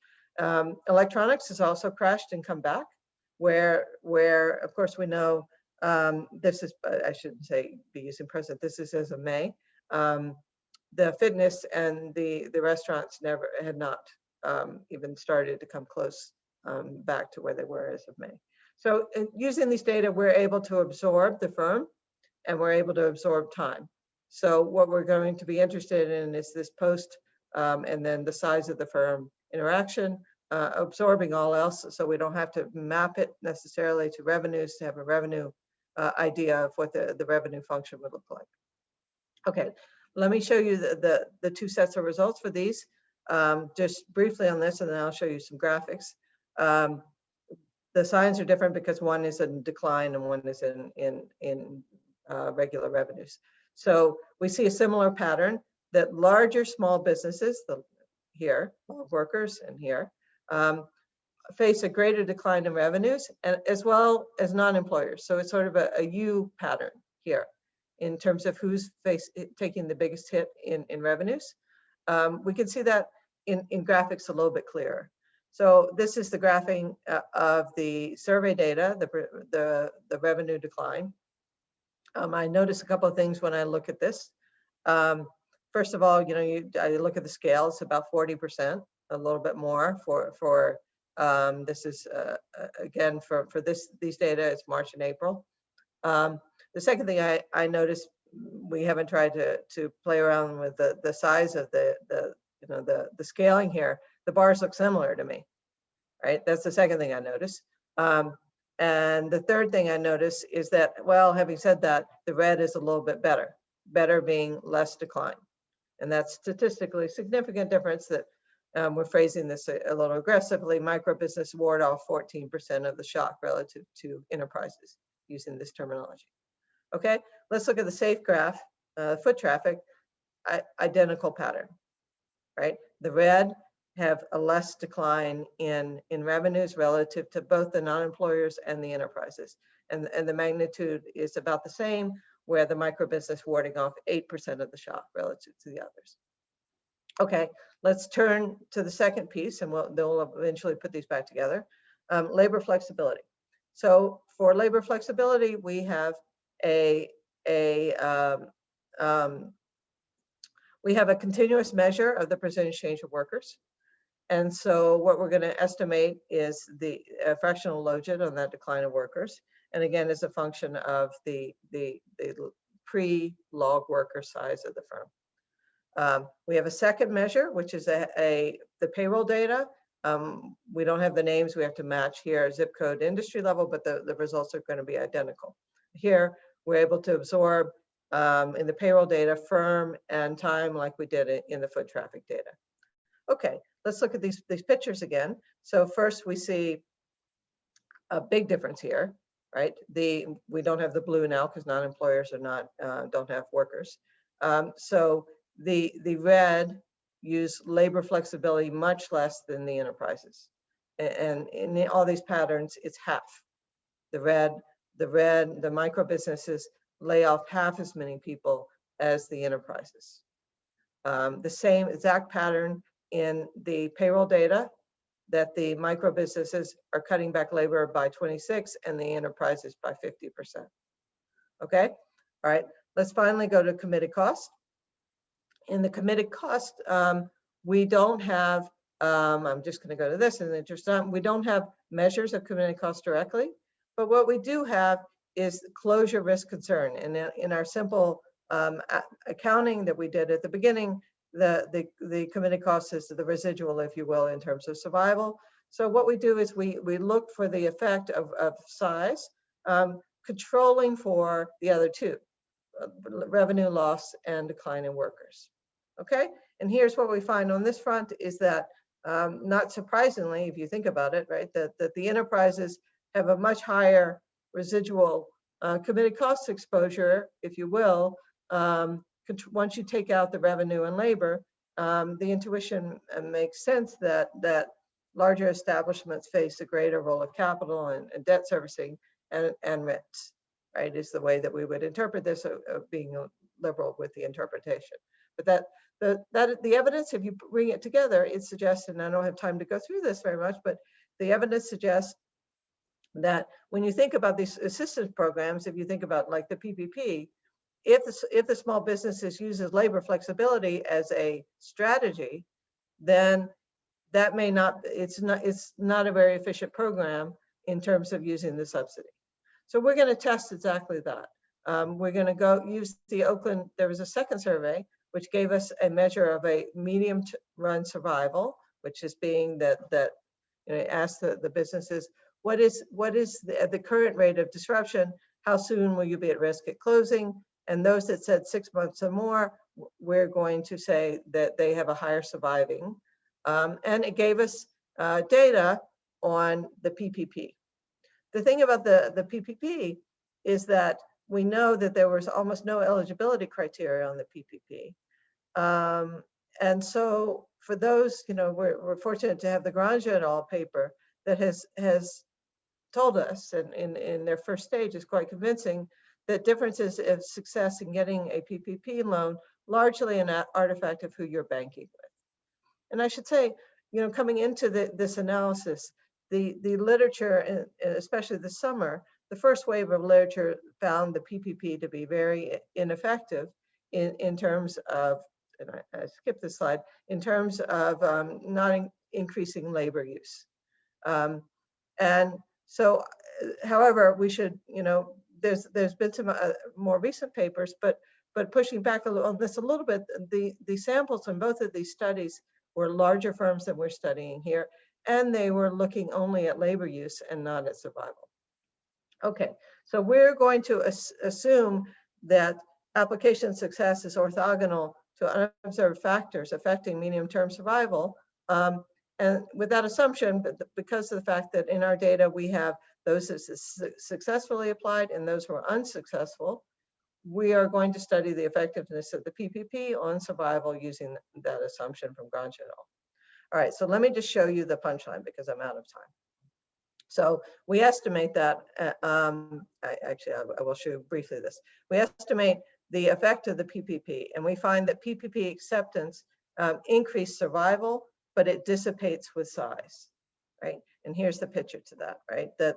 Electronics has also crashed and come back, where of course we know this is, I shouldn't say be using present, this is as of May. The fitness and the restaurants had not even started to come close back to where they were as of May. So using these data, we're able to absorb the firm and we're able to absorb time. So what we're going to be interested in is this post and then the size of the firm interaction, absorbing all else, so we don't have to map it necessarily to revenues to have a revenue idea of what the revenue function would look like. Okay, let me show you the 2 sets of results for these. Just briefly on this, and then I'll show you some graphics. The signs are different because one is in decline and one is in regular revenues. So we see a similar pattern that larger small businesses, here, workers and here, face a greater decline in revenues, and as well as non-employers. So it's sort of a U pattern here in terms of who's taking the biggest hit in revenues. We can see that in graphics a little bit clearer. So this is the graphing of the survey data, the revenue decline. I notice a couple of things when I look at this. First of all, I look at the scale, it's about 40%, a little bit more for this is again for these data, it's March and April. The second thing I noticed, we haven't tried to play around with the size of the scaling here. The bars look similar to me, right? That's the second thing I noticed. And the third thing I notice is that, well, having said that, the red is a little bit better being less decline. And that's statistically significant difference that we're phrasing this a little aggressively. Micro business ward off 14% of the shock relative to enterprises using this terminology. Okay, let's look at the SafeGraph, foot traffic, identical pattern, right? The red have a less decline in revenues relative to both the non-employers and the enterprises. And the magnitude is about the same, where the micro business warding off 8% of the shock relative to the others. Okay, let's turn to the second piece, and they'll eventually put these back together. Labor flexibility. So for labor flexibility, we have a continuous measure of the percentage change of workers. And so what we're going to estimate is the fractional logit on that decline of workers. And again, as a function of the pre-log worker size of the firm. We have a second measure, which is the payroll data. We don't have the names. We have to match here zip code industry level, but the results are going to be identical. Here, we're able to absorb in the payroll data firm and time like we did in the foot traffic data. Okay, let's look at these pictures again. So first we see a big difference here, right? We don't have the blue now because non-employers are not don't have workers. So the red use labor flexibility much less than the enterprises, and in all these patterns, it's half. The micro businesses lay off half as many people as the enterprises. The same exact pattern in the payroll data, that the micro businesses are cutting back labor by 26 and the enterprises by 50%. Okay, all right, let's finally go to committed cost. In the committed cost, we don't have, I'm just going to go to this in the interest of time, we don't have measures of committed cost directly, but what we do have is closure risk concern. And in our simple accounting that we did at the beginning, the committed cost is the residual, if you will, in terms of survival. So what we do is we look for the effect of size, controlling for the other two, revenue loss and decline in workers. Okay, and here's what we find on this front is that, not surprisingly, if you think about it, right, that the enterprises have a much higher residual committed cost exposure, if you will, once you take out the revenue and labor. The intuition makes sense that larger establishments face a greater role of capital and debt servicing and rents, right, is the way that we would interpret this, of being liberal with the interpretation. But the evidence, if you bring it together, it suggests, and I don't have time to go through this very much, but the evidence suggests that when you think about these assistance programs, if you think about like the PPP, if the small businesses uses labor flexibility as a strategy, then that may not, it's not a very efficient program in terms of using the subsidy. So we're going to test exactly that. We're going to go use the Oakland, there was a second survey which gave us a measure of a medium run survival, which is being that you know, ask the businesses, what is the current rate of disruption? How soon will you be at risk at closing? And those that said 6 months or more, we're going to say that they have a higher surviving. And it gave us data on the PPP. The thing about the PPP is that we know that there was almost no eligibility criteria on the PPP. And so for those, you know, we're fortunate to have the Grange et al. Paper that has told us, and in their first stage is quite convincing, that differences of success in getting a PPP loan largely an artifact of who you're banking with. And I should say, you know, coming into this analysis, the literature, and especially this summer, the first wave of literature found the PPP to be very ineffective in terms of, and I skipped this slide, in terms of not increasing labor use. And so, however, we should, you know, there's been some more recent papers, but pushing back on this a little bit, the samples in both of these studies were larger firms than we're studying here, and they were looking only at labor use and not at survival. Okay, so we're going to assume that application success is orthogonal to unobserved factors affecting medium-term survival. And with that assumption, because of the fact that in our data we have those that successfully applied and those who are unsuccessful, we are going to study the effectiveness of the PPP on survival using that assumption from Grange et al. All right, so let me just show you the punchline because I'm out of time. So we estimate that, I will show you briefly this. We estimate the effect of the PPP, and we find that PPP acceptance increased survival, but it dissipates with size, right? And here's the picture to that, right? The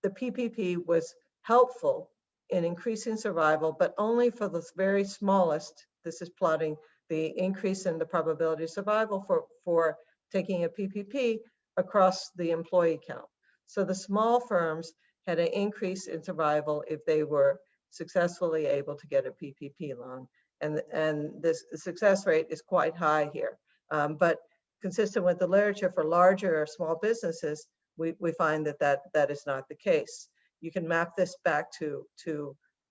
PPP was helpful in increasing survival, but only for the very smallest. This is plotting the increase in the probability of survival for taking a PPP across the employee count. So the small firms had an increase in survival if they were successfully able to get a PPP loan. And this success rate is quite high here. But consistent with the literature for larger or small businesses, we find that is not the case. You can map this back to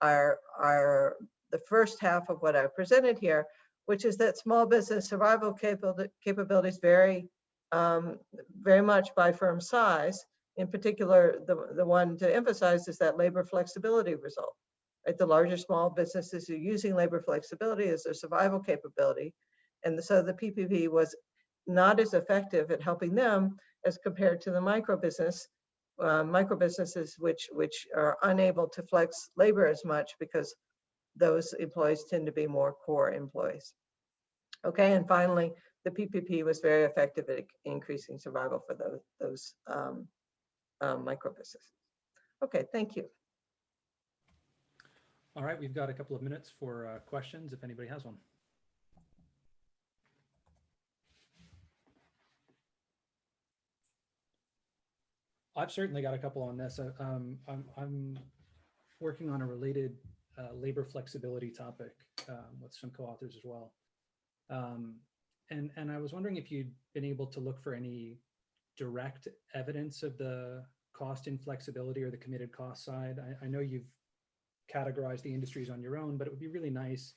the first half of what I presented here, which is that small business survival capabilities vary very much by firm size. In particular, the one to emphasize is that labor flexibility result. Right? The larger small businesses are using labor flexibility as their survival capability. And so the PPP was not as effective at helping them as compared to the micro businesses which are unable to flex labor as much because those employees tend to be more core employees. Okay, and finally, the PPP was very effective at increasing survival for those micro businesses. Okay, thank you. All right, we've got a couple of minutes for questions if anybody has one. I've certainly got a couple on this. I'm working on a related labor flexibility topic with some co-authors as well. And I was wondering if you'd been able to look for any direct evidence of the cost inflexibility or the committed cost side. I know you've categorized the industries on your own, but it would be really nice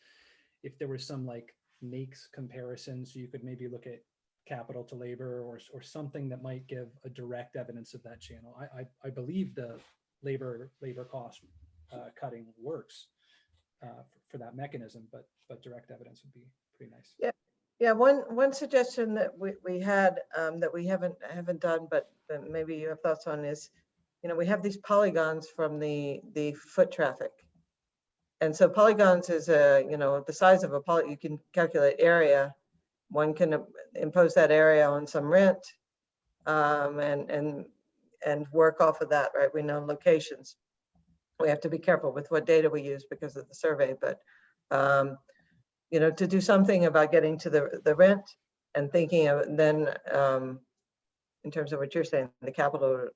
if there was some like NAICS comparison, so you could maybe look at capital to labor or something that might give a direct evidence of that channel. I believe the labor cost cutting works for that mechanism, but direct evidence would be pretty nice. Yeah. One suggestion that we had that we haven't done, but maybe you have thoughts on is, we have these polygons from the foot traffic, and so polygons is the size of a poly. You can calculate area. One can impose that area on some rent and work off of that, right? We know locations. We have to be careful with what data we use because of the survey, but to do something about getting to the rent and thinking of then in terms of what you're saying, the capital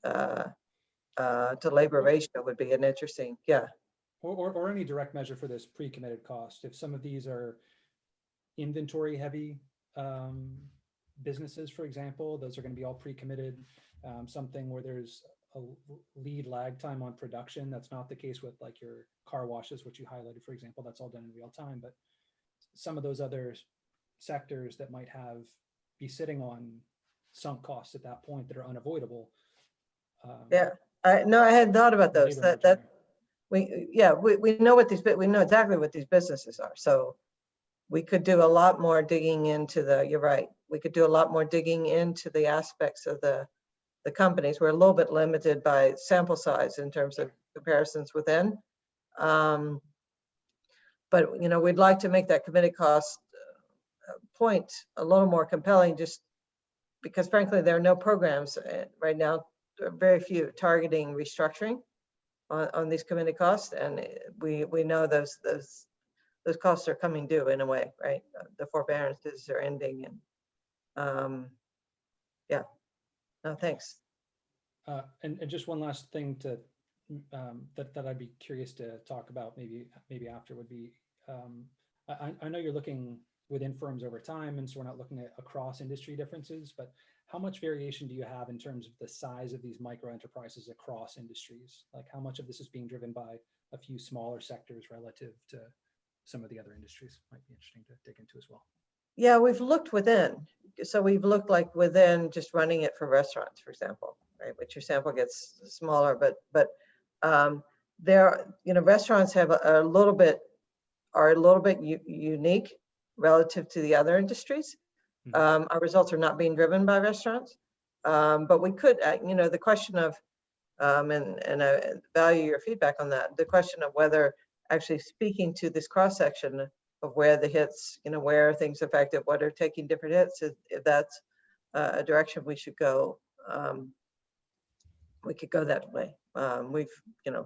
to labor ratio would be an interesting, yeah. Or any direct measure for this pre-committed cost. If some of these are inventory heavy businesses, for example, those are going to be all pre-committed. Something where there's a lead lag time on production. That's not the case with like your car washes, which you highlighted, for example. That's all done in real time. But some of those other sectors that might be sitting on sunk costs at that point that are unavoidable. Yeah, I hadn't thought about those. We know we know exactly what these businesses are. So we could do a lot more digging into you're right. We could do a lot more digging into the aspects of the companies. We're a little bit limited by sample size in terms of comparisons within. But we'd like to make that committed cost point a little more compelling, just because frankly there are no programs right now, very few targeting restructuring on these committed costs, and we know those costs are coming due in a way, right? The forbearances are ending, and yeah. No, thanks. And just one last thing that I'd be curious to talk about maybe after would be, I know you're looking within firms over time, and so we're not looking at across industry differences, but how much variation do you have in terms of the size of these micro enterprises across industries? Like how much of this is being driven by a few smaller sectors relative to some of the other industries? Might be interesting to dig into as well. Yeah, we've looked within. So we've looked like within just running it for restaurants, for example, right? Which your sample gets smaller, but there, restaurants have are a little bit unique relative to the other industries. Mm-hmm. Our results are not being driven by restaurants, but we could, the question of, and I value your feedback on that, the question of whether actually speaking to this cross-section of where the hits, where are things effective, what are taking different hits, if that's a direction we should go, we could go that way. We've,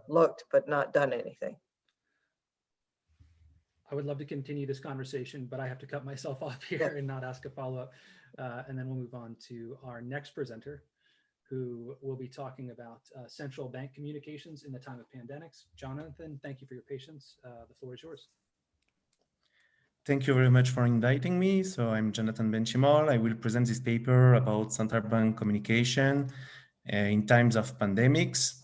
looked, but not done anything. I would love to continue this conversation, but I have to cut myself off here and not ask a follow-up. And then we'll move on to our next presenter, who will be talking about central bank communications in the time of pandemics. Jonathan, thank you for your patience. The floor is yours. Thank you very much for inviting me. So I'm Jonathan Benchimol. I will present this paper about central bank communication in times of pandemics.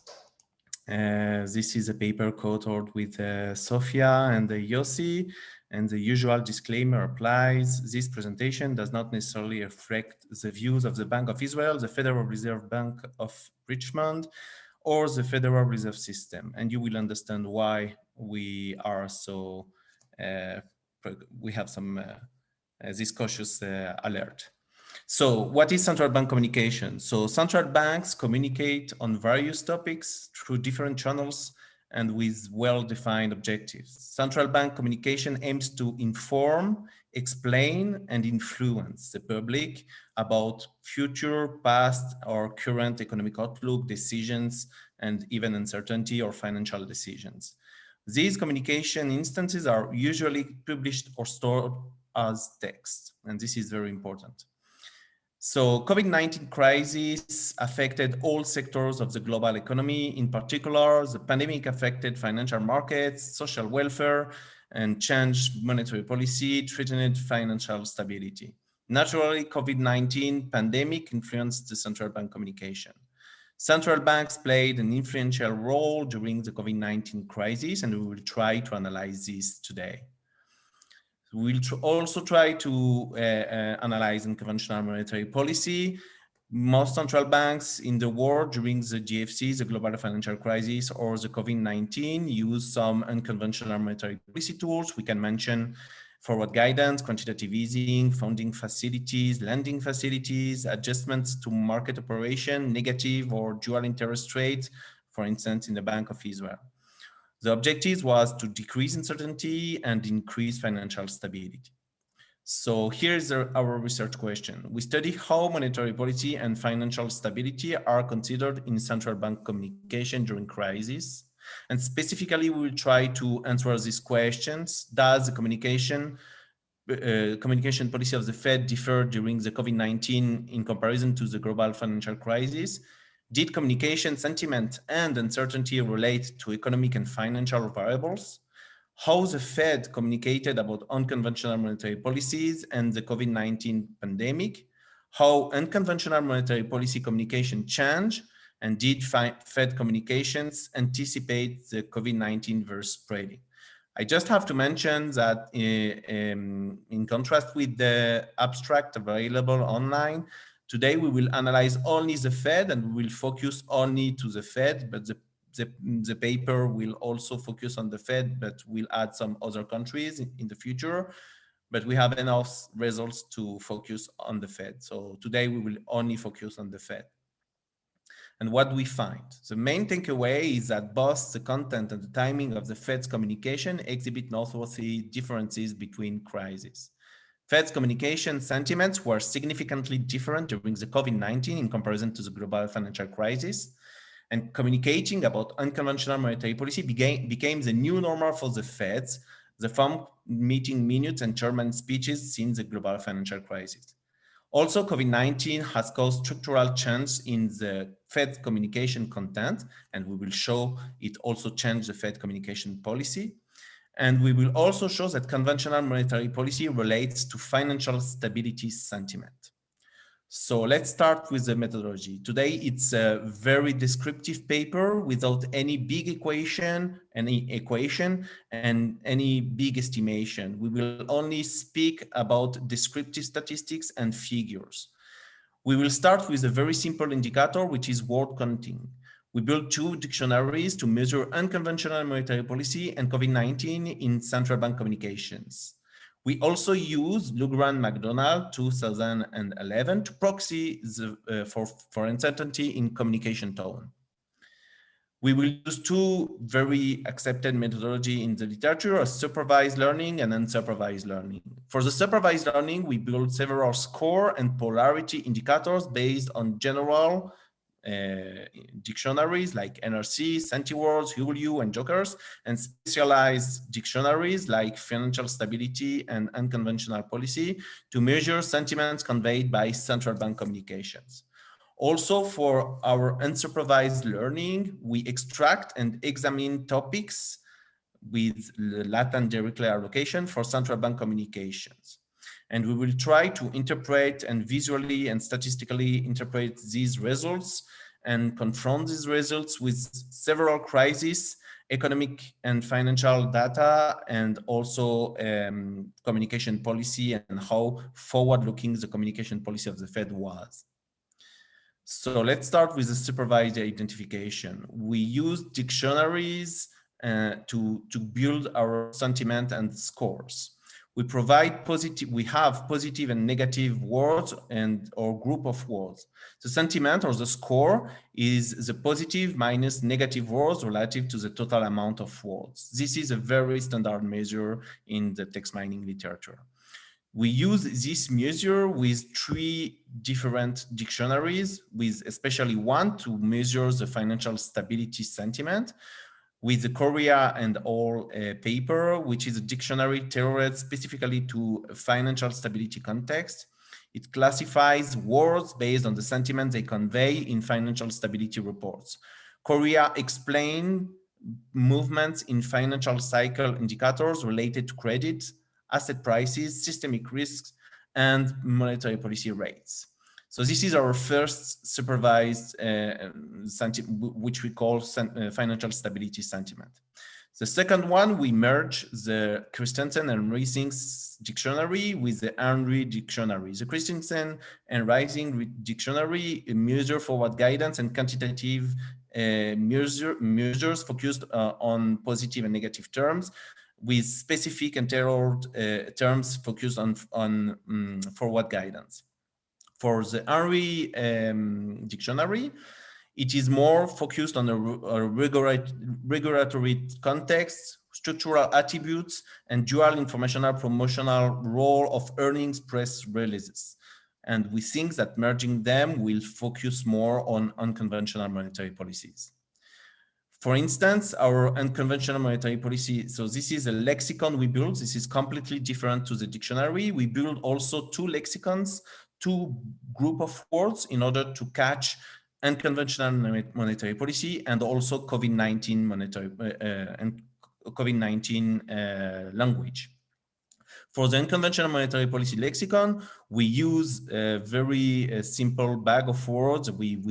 This is a paper co-authored with Sofia and Yossi, and the usual disclaimer applies. This presentation does not necessarily reflect the views of the Bank of Israel, the Federal Reserve Bank of Richmond, or the Federal Reserve System. And you will understand why we are so we have some this cautious alert. So what is central bank communication? So central banks communicate on various topics through different channels and with well-defined objectives. Central bank communication aims to inform, explain, and influence the public about future, past, or current economic outlook, decisions, and even uncertainty or financial decisions. These communication instances are usually published or stored as text, and this is very important. So COVID-19 crisis affected all sectors of the global economy. In particular, the pandemic affected financial markets, social welfare, and changed monetary policy, threatened financial stability. Naturally, COVID-19 pandemic influenced the central bank communication. Central banks played an influential role during the COVID-19 crisis, and we will try to analyze this today. We'll also try to analyze unconventional monetary policy. Most central banks in the world during the GFC, the global financial crisis, or the COVID-19 use some unconventional monetary policy tools. We can mention forward guidance, quantitative easing, funding facilities, lending facilities, adjustments to market operation, negative or dual interest rates, for instance, in the Bank of Israel. The objective was to decrease uncertainty and increase financial stability. So here's our research question. We study how monetary policy and financial stability are considered in central bank communication during crisis. And specifically, we will try to answer these questions. Does the communication policy of the Fed differ during the COVID-19 in comparison to the global financial crisis? Did communication sentiment and uncertainty relate to economic and financial variables? How the Fed communicated about unconventional monetary policies and the COVID-19 pandemic? How unconventional monetary policy communication changed? And did Fed communications anticipate the COVID-19 virus spreading? I just have to mention that in contrast with the abstract available online, today we will analyze only the Fed and we will focus only to the Fed, but the paper will also focus on the Fed, but we'll add some other countries in the future. But we have enough results to focus on the Fed. So today we will only focus on the Fed. And what do we find? The main takeaway is that both the content and the timing of the Fed's communication exhibit noteworthy differences between crises. Fed's communication sentiments were significantly different during the COVID-19 in comparison to the global financial crisis. And communicating about unconventional monetary policy became the new normal for the Feds, the firm meeting minutes and chairman speeches since the global financial crisis. Also, COVID-19 has caused structural change in the Fed's communication content, and we will show it also changed the Fed communication policy. And we will also show that conventional monetary policy relates to financial stability sentiment. So let's start with the methodology. Today, it's a very descriptive paper without any big equation, and any big estimation. We will only speak about descriptive statistics and figures. We will start with a very simple indicator, which is word counting. We built two dictionaries to measure unconventional monetary policy and COVID-19 in central bank communications. We also use Lugran-MacDonald 2011 to proxy for uncertainty in communication tone. We will use two very accepted methodology in the literature, as supervised learning and unsupervised learning. For the supervised learning, we build several score and polarity indicators based on general dictionaries like NRC, Centiwords, ULU, and Jokers, and specialized dictionaries like financial stability and unconventional policy to measure sentiments conveyed by central bank communications. Also, for our unsupervised learning, we extract and examine topics with latent directly allocation for central bank communications. And we will try to interpret and visually and statistically interpret these results and confront these results with several crises, economic and financial data, and also communication policy and how forward-looking the communication policy of the Fed was. So let's start with the supervised identification. We use dictionaries to build our sentiment and scores. We provide we have positive and negative words or group of words. The sentiment or the score is the positive minus negative words relative to the total amount of words. This is a very standard measure in the text mining literature. We use this measure with 3 different dictionaries, with especially one to measure the financial stability sentiment, with the Korea and all paper, which is a dictionary tailored specifically to financial stability context. It classifies words based on the sentiment they convey in financial stability reports. Korea explain movements in financial cycle indicators related to credit, asset prices, systemic risks, and monetary policy rates. So this is our first supervised which we call financial stability sentiment. The second one, we merge the Christensen and Rising's dictionary with the Henry dictionary. The Christensen and Rising dictionary measure forward guidance and quantitative measures focused on positive and negative terms, with specific and tailored terms focused on forward guidance. For the Henry dictionary, it is more focused on a regulatory context, structural attributes, and dual informational promotional role of earnings press releases. And we think that merging them will focus more on unconventional monetary policies. For instance, our unconventional monetary policy, so this is a lexicon we built. This is completely different to the dictionary. We build also 2 lexicons, 2 group of words in order to catch unconventional monetary policy and also COVID-19 monetary and COVID-19 language. For the unconventional monetary policy lexicon, we use a very simple bag of words. We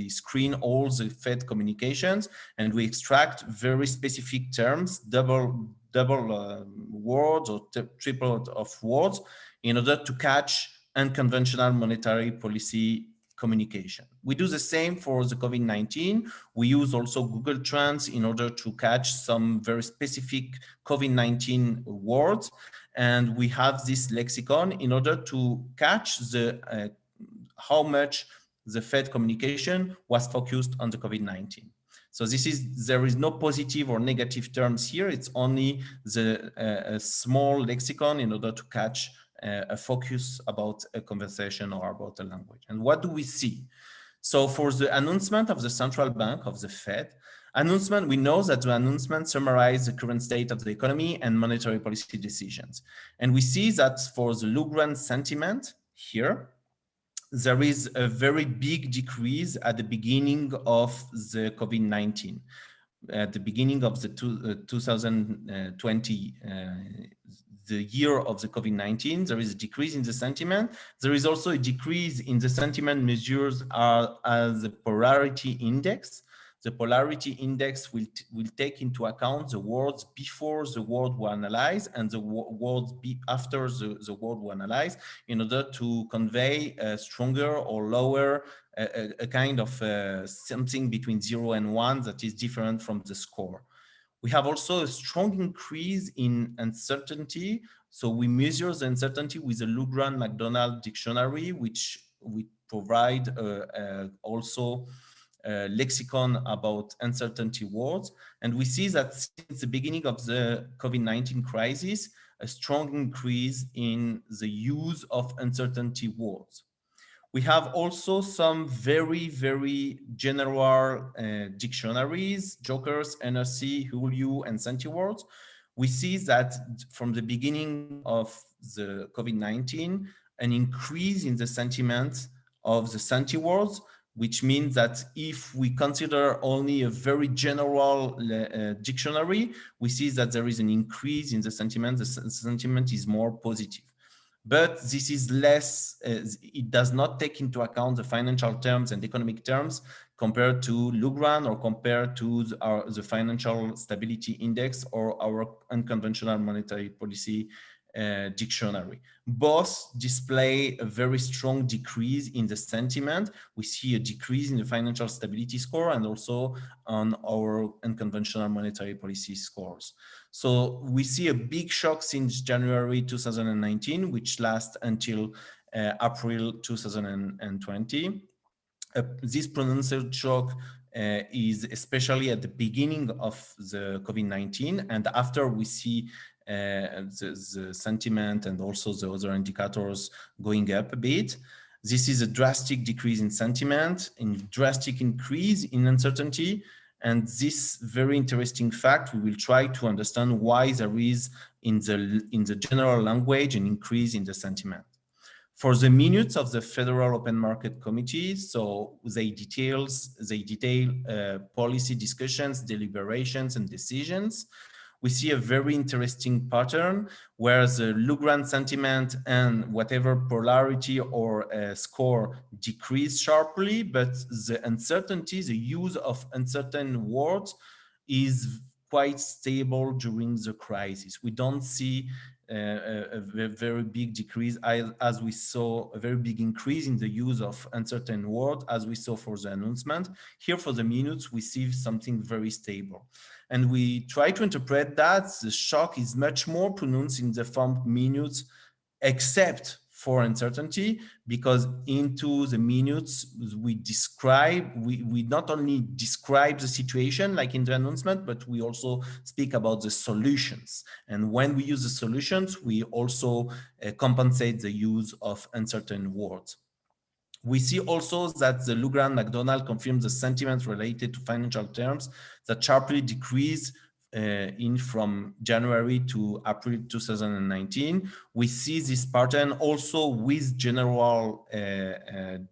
screen all the Fed communications and we extract very specific terms, double words or triple of words in order to catch unconventional monetary policy communication. We do the same for the COVID-19. We use also Google Trends in order to catch some very specific COVID-19 words. And we have this lexicon in order to catch the how much the Fed communication was focused on the COVID-19. So there is no positive or negative terms here. It's only a small lexicon in order to catch a focus about a conversation or about a language. And what do we see? So for the announcement of the central bank of the Fed, we know that the announcement summarizes the current state of the economy and monetary policy decisions. And we see that for the Lugran sentiment here, there is a very big decrease at the beginning of the COVID-19. At the beginning of the 2020, the year of the COVID-19, there is a decrease in the sentiment. There is also a decrease in the sentiment measures as the polarity index. The polarity index will take into account the words before the word were analyzed and the words after the word were analyzed in order to convey a stronger or lower, a kind of something between 0 and 1 that is different from the score. We have also a strong increase in uncertainty. So we measure the uncertainty with the Lugran-McDonald dictionary, which we provide also a lexicon about uncertainty words. And we see that since the beginning of the COVID-19 crisis, a strong increase in the use of uncertainty words. We have also some very, very general dictionaries, jokers, NRC, Hulu, and sentiwords. We see that from the beginning of the COVID-19, an increase in the sentiment of the sentiwords, which means that if we consider only a very general dictionary, we see that there is an increase in the sentiment. The sentiment is more positive. But this is less, it does not take into account the financial terms and economic terms compared to Lugran or compared to the Financial Stability Index or our unconventional monetary policy dictionary. Both display a very strong decrease in the sentiment. We see a decrease in the financial stability score and also on our unconventional monetary policy scores. So we see a big shock since January 2019, which lasts until April 2020. This pronounced shock is especially at the beginning of the COVID-19, and after we see the sentiment and also the other indicators going up a bit. This is a drastic decrease in sentiment, a drastic increase in uncertainty, and this very interesting fact, we will try to understand why there is in the general language an increase in the sentiment. For the minutes of the Federal Open Market Committee, so they detail policy discussions, deliberations, and decisions. We see a very interesting pattern where the Lugran sentiment and whatever polarity or score decrease sharply, but the uncertainty, the use of uncertain words is quite stable during the crisis. We don't see a very big decrease as we saw a very big increase in the use of uncertain words as we saw for the announcement. Here for the minutes, we see something very stable. And we try to interpret that the shock is much more pronounced in the form minutes, except for uncertainty, because into the minutes we not only describe the situation like in the announcement, but we also speak about the solutions. And when we use the solutions, we also compensate the use of uncertain words. We see also that the Lugran-McDonald confirms the sentiment related to financial terms that sharply decreased from January to April 2019. We see this pattern also with general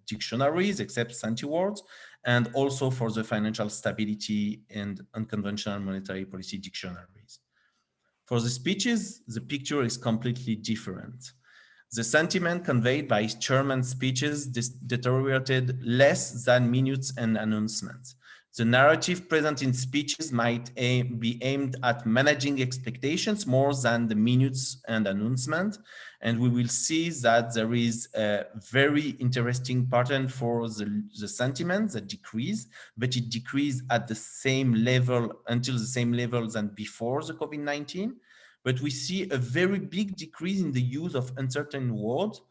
dictionaries, except sentiwords, and also for the financial stability and unconventional monetary policy dictionaries. For the speeches, the picture is completely different. The sentiment conveyed by chairman's speeches deteriorated less than minutes and announcements. The narrative present in speeches might be aimed at managing expectations more than the minutes and announcement. And we will see that there is a very interesting pattern for the sentiment that decrease, but it decreased at the same level until the same level than before the COVID-19. But we see a very big decrease in the use of uncertain words,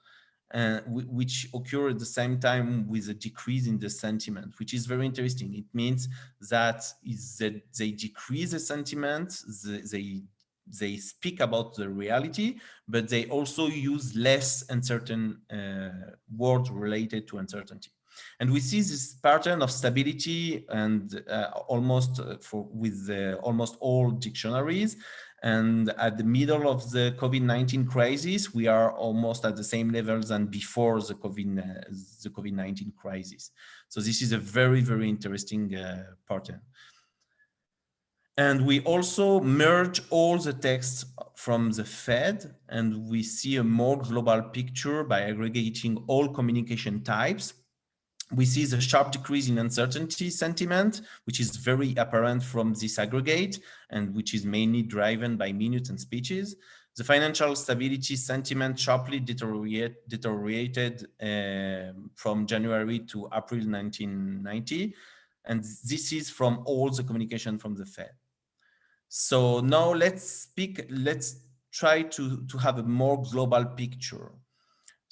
which occur at the same time with a decrease in the sentiment, which is very interesting. It means that they decrease the sentiment, they speak about the reality, but they also use less uncertain words related to uncertainty. And we see this pattern of stability and almost all dictionaries. And at the middle of the COVID-19 crisis, we are almost at the same level than before the COVID-19 crisis. So this is a very, very interesting pattern. And we also merge all the texts from the Fed, and we see a more global picture by aggregating all communication types. We see the sharp decrease in uncertainty sentiment, which is very apparent from this aggregate and which is mainly driven by minutes and speeches. The financial stability sentiment sharply deteriorated from January to April 1990. And this is from all the communication from the Fed. So now let's try to have a more global picture.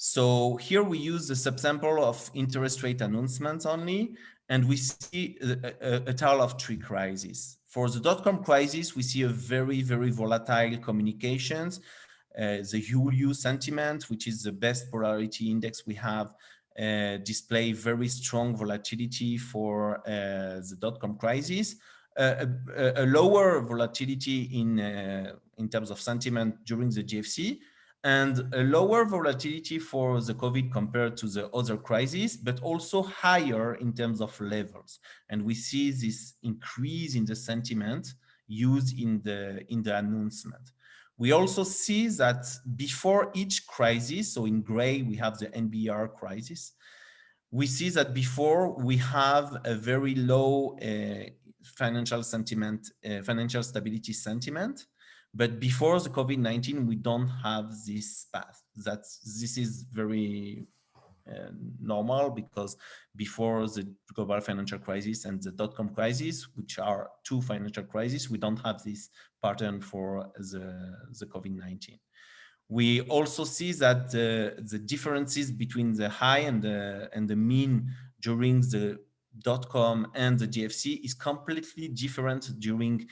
So here we use the subsample of interest rate announcements only, and we see a tale of three crises. For the dot-com crisis, we see a very, very volatile communications. The Hulu sentiment, which is the best polarity index we have, display very strong volatility for the dot-com crisis, a lower volatility in terms of sentiment during the GFC, and a lower volatility for the COVID compared to the other crises, but also higher in terms of levels. And we see this increase in the sentiment used in the announcement. We also see that before each crisis, so in gray, we have the NBR crisis. We see that before we have a very low financial sentiment, financial stability sentiment. But before the COVID-19, we don't have this path. This is very normal, because before the global financial crisis and the dot-com crisis, which are two financial crises, we don't have this pattern for the COVID-19. We also see that the differences between the high and the mean during the dot-com and the GFC is completely different during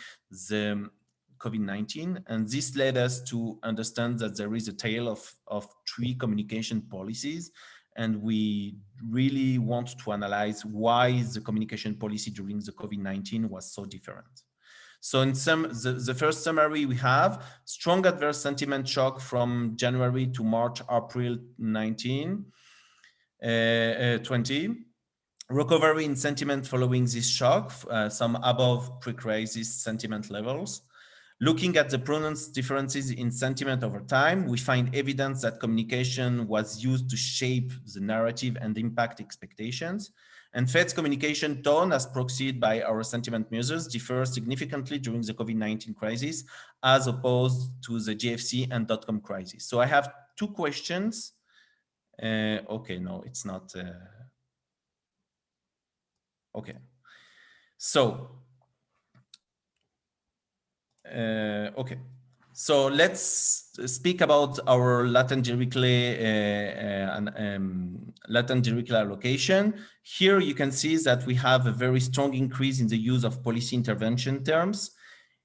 the COVID-19. And this led us to understand that there is a tale of three communication policies. And we really want to analyze why the communication policy during the COVID-19 was so different. So in the first summary, we have strong adverse sentiment shock from January to March, April 20. Recovery in sentiment following this shock, some above pre-crisis sentiment levels. Looking at the pronounced differences in sentiment over time, we find evidence that communication was used to shape the narrative and impact expectations. And Fed's communication tone, as proxied by our sentiment measures, differs significantly during the COVID-19 crisis, as opposed to the GFC and dot-com crisis. So I have two questions. Okay, no, it's not. Okay, so. Okay, so let's speak about our latent Dirichlet latent Dirichlet allocation. Here you can see that we have a very strong increase in the use of policy intervention terms.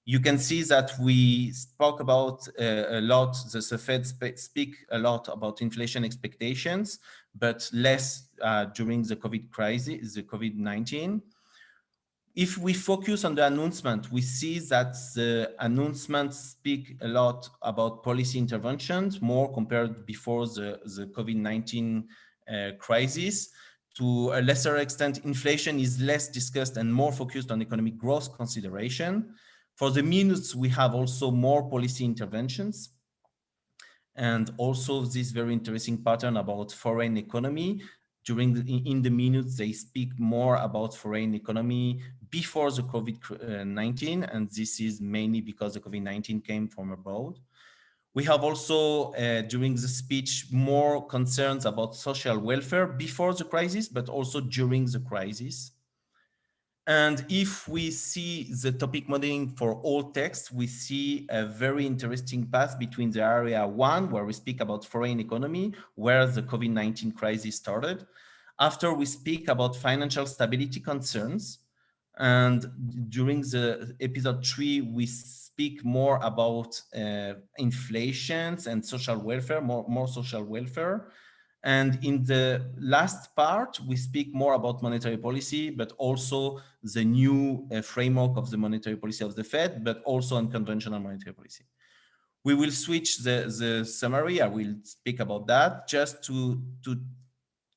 You can see that we spoke about a lot, the Fed speak a lot about inflation expectations, but less during the COVID crisis, the COVID-19. If we focus on the announcement, we see that the announcements speak a lot about policy interventions, more compared before the COVID-19 crisis. To a lesser extent, inflation is less discussed and more focused on economic growth consideration. For the minutes, we have also more policy interventions. And also this very interesting pattern about foreign economy. In the minutes, they speak more about foreign economy before the COVID-19, and this is mainly because the COVID-19 came from abroad. We have also, during the speech, more concerns about social welfare before the crisis, but also during the crisis. And if we see the topic modeling for all texts, we see a very interesting path between the area 1, where we speak about foreign economy, where the COVID-19 crisis started. After, we speak about financial stability concerns. And during the episode 3, we speak more about inflation and social welfare, more social welfare. And in the last part, we speak more about monetary policy, but also the new framework of the monetary policy of the Fed, but also unconventional monetary policy. We will switch the summary. I will speak about that just to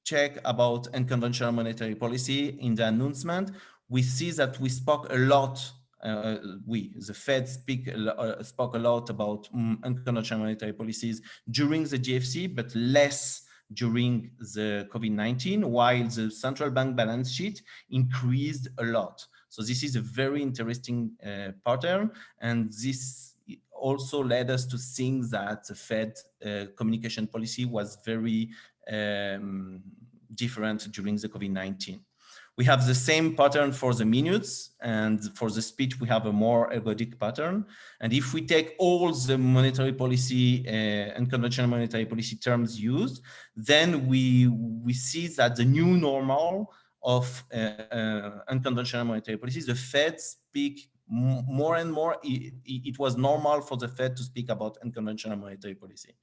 check about unconventional monetary policy. In the announcement, we see that we spoke a lot, the Fed spoke a lot about unconventional monetary policies during the GFC, but less during the COVID-19, while the central bank balance sheet increased a lot. So this is a very interesting pattern, and this also led us to think that the Fed communication policy was very different during the COVID-19. We have the same pattern for the minutes, and for the speech, we have a more ergodic pattern. And if we take all the monetary policy and conventional monetary policy terms used, then we see that the new normal of unconventional monetary policy, the Fed speak more and more. It was normal for the Fed to speak about unconventional monetary policy.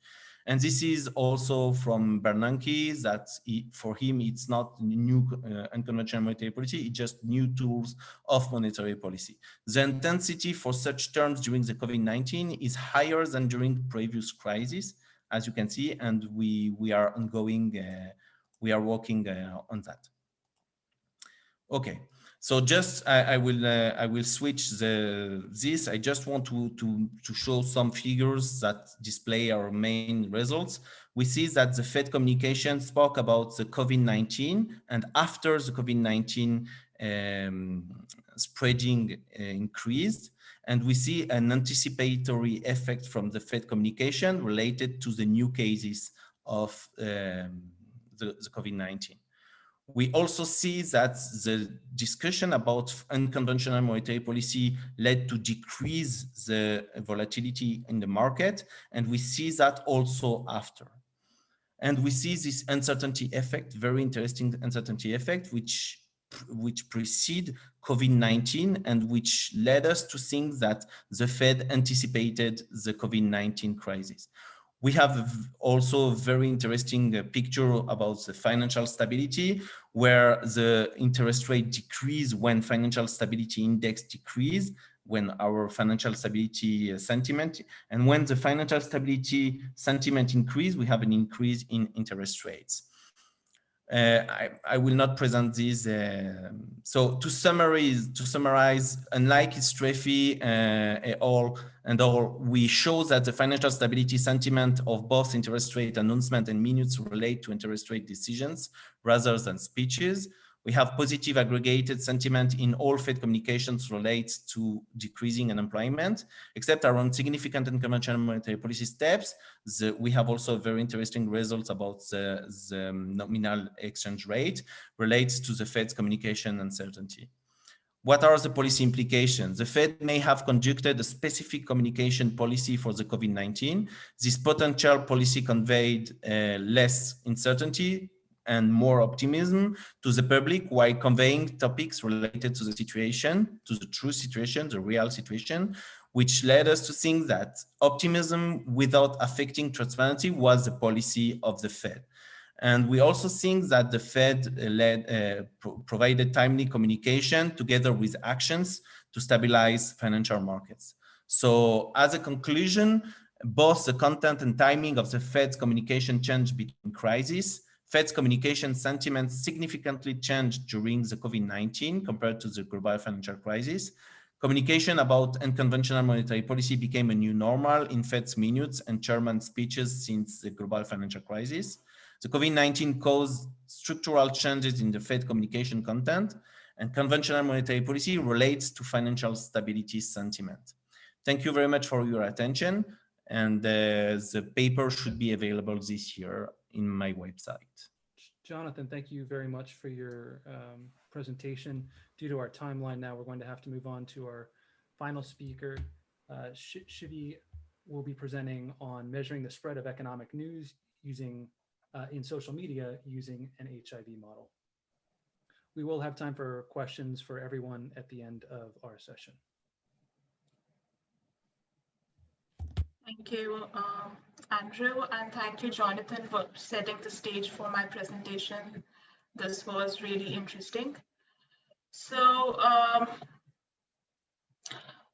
And this is also from Bernanke, that for him, it's not new unconventional monetary policy, it's just new tools of monetary policy. The intensity for such terms during the COVID-19 is higher than during previous crises, as you can see, and we are ongoing, we are working on that. Okay. So just I will switch this. I just want to show some figures that display our main results. We see that the Fed communication spoke about the COVID-19, and after the COVID-19 spreading increased, and we see an anticipatory effect from the Fed communication related to the new cases of the COVID-19. We also see that the discussion about unconventional monetary policy led to decrease the volatility in the market, and we see that also after. And we see this uncertainty effect, very interesting uncertainty effect, which precede COVID-19 and which led us to think that the Fed anticipated the COVID-19 crisis. We have also a very interesting picture about the financial stability, where the interest rate decreased when financial stability index decreased, when our financial stability sentiment, and when the financial stability sentiment increased, we have an increase in interest rates. I will not present this. So to summarize, unlike Strefi we show that the financial stability sentiment of both interest rate announcement and minutes relate to interest rate decisions rather than speeches. We have positive aggregated sentiment in all Fed communications relates to decreasing unemployment, except around significant unconventional monetary policy steps. We have also very interesting results about the nominal exchange rate relates to the Fed's communication uncertainty. What are the policy implications? The Fed may have conducted a specific communication policy for the COVID-19. This potential policy conveyed less uncertainty and more optimism to the public while conveying topics related to the situation, to the true situation, the real situation, which led us to think that optimism without affecting transparency was the policy of the Fed. And we also think that the Fed provided timely communication together with actions to stabilize financial markets. So as a conclusion, both the content and timing of the Fed's communication changed between crises. Fed's communication sentiment significantly changed during the COVID-19 compared to the global financial crisis. Communication about unconventional monetary policy became a new normal in Fed's minutes and chairman speeches since the global financial crisis. The COVID-19 caused structural changes in the Fed communication content, and conventional monetary policy relates to financial stability sentiment. Thank you very much for your attention, and the paper should be available this year in my website. Jonathan, thank you very much for your presentation. Due to our timeline now, we're going to have to move on to our final speaker. Shivi will be presenting on measuring the spread of economic news using in social media using an HIV model. We will have time for questions for everyone at the end of our session. Thank you, Andrew, and thank you, Jonathan, for setting the stage for my presentation. This was really interesting. So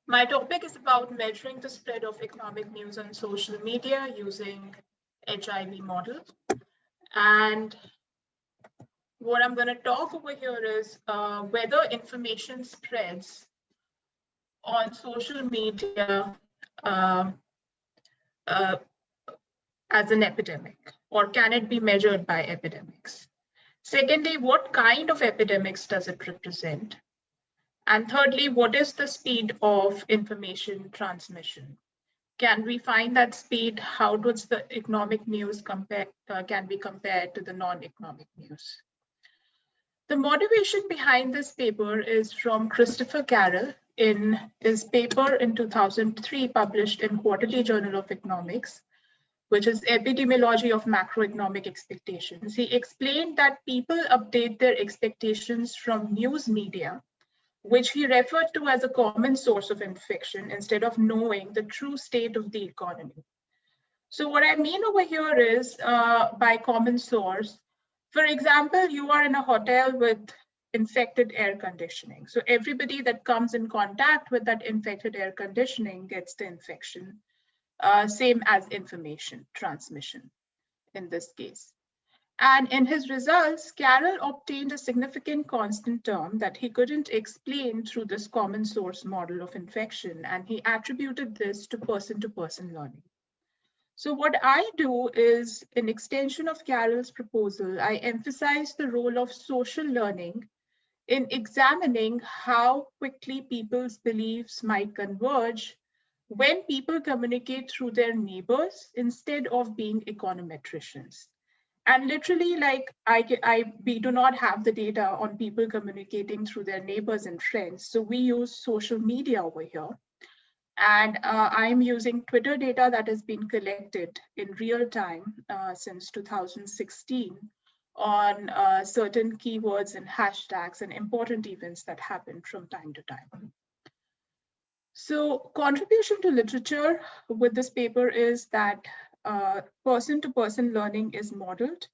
my topic is about measuring the spread of economic news on social media using HIV model. And what I'm going to talk over here is whether information spreads on social media as an epidemic, or can it be measured by epidemics? Secondly, what kind of epidemics does it represent? And thirdly, what is the speed of information transmission? Can we find that speed? How does the economic news can be compared to the non-economic news? The motivation behind this paper is from Christopher Carroll in his paper in 2003 published in Quarterly Journal of Economics, which is Epidemiology of Macroeconomic Expectations. He explained that people update their expectations from news media, which he referred to as a common source of infection, instead of knowing the true state of the economy. So what I mean over here is by common source. For example, you are in a hotel with infected air conditioning. So everybody that comes in contact with that infected air conditioning gets the infection, same as information transmission in this case. And in his results, Carroll obtained a significant constant term that he couldn't explain through this common source model of infection, and he attributed this to person-to-person learning. So what I do is, in extension of Carroll's proposal, I emphasize the role of social learning in examining how quickly people's beliefs might converge when people communicate through their neighbors instead of being econometricians. And literally, like we do not have the data on people communicating through their neighbors and friends. So we use social media over here. And I'm using Twitter data that has been collected in real time since 2016 on certain keywords and hashtags and important events that happen from time to time. So contribution to literature with this paper is that person-to-person learning is modeled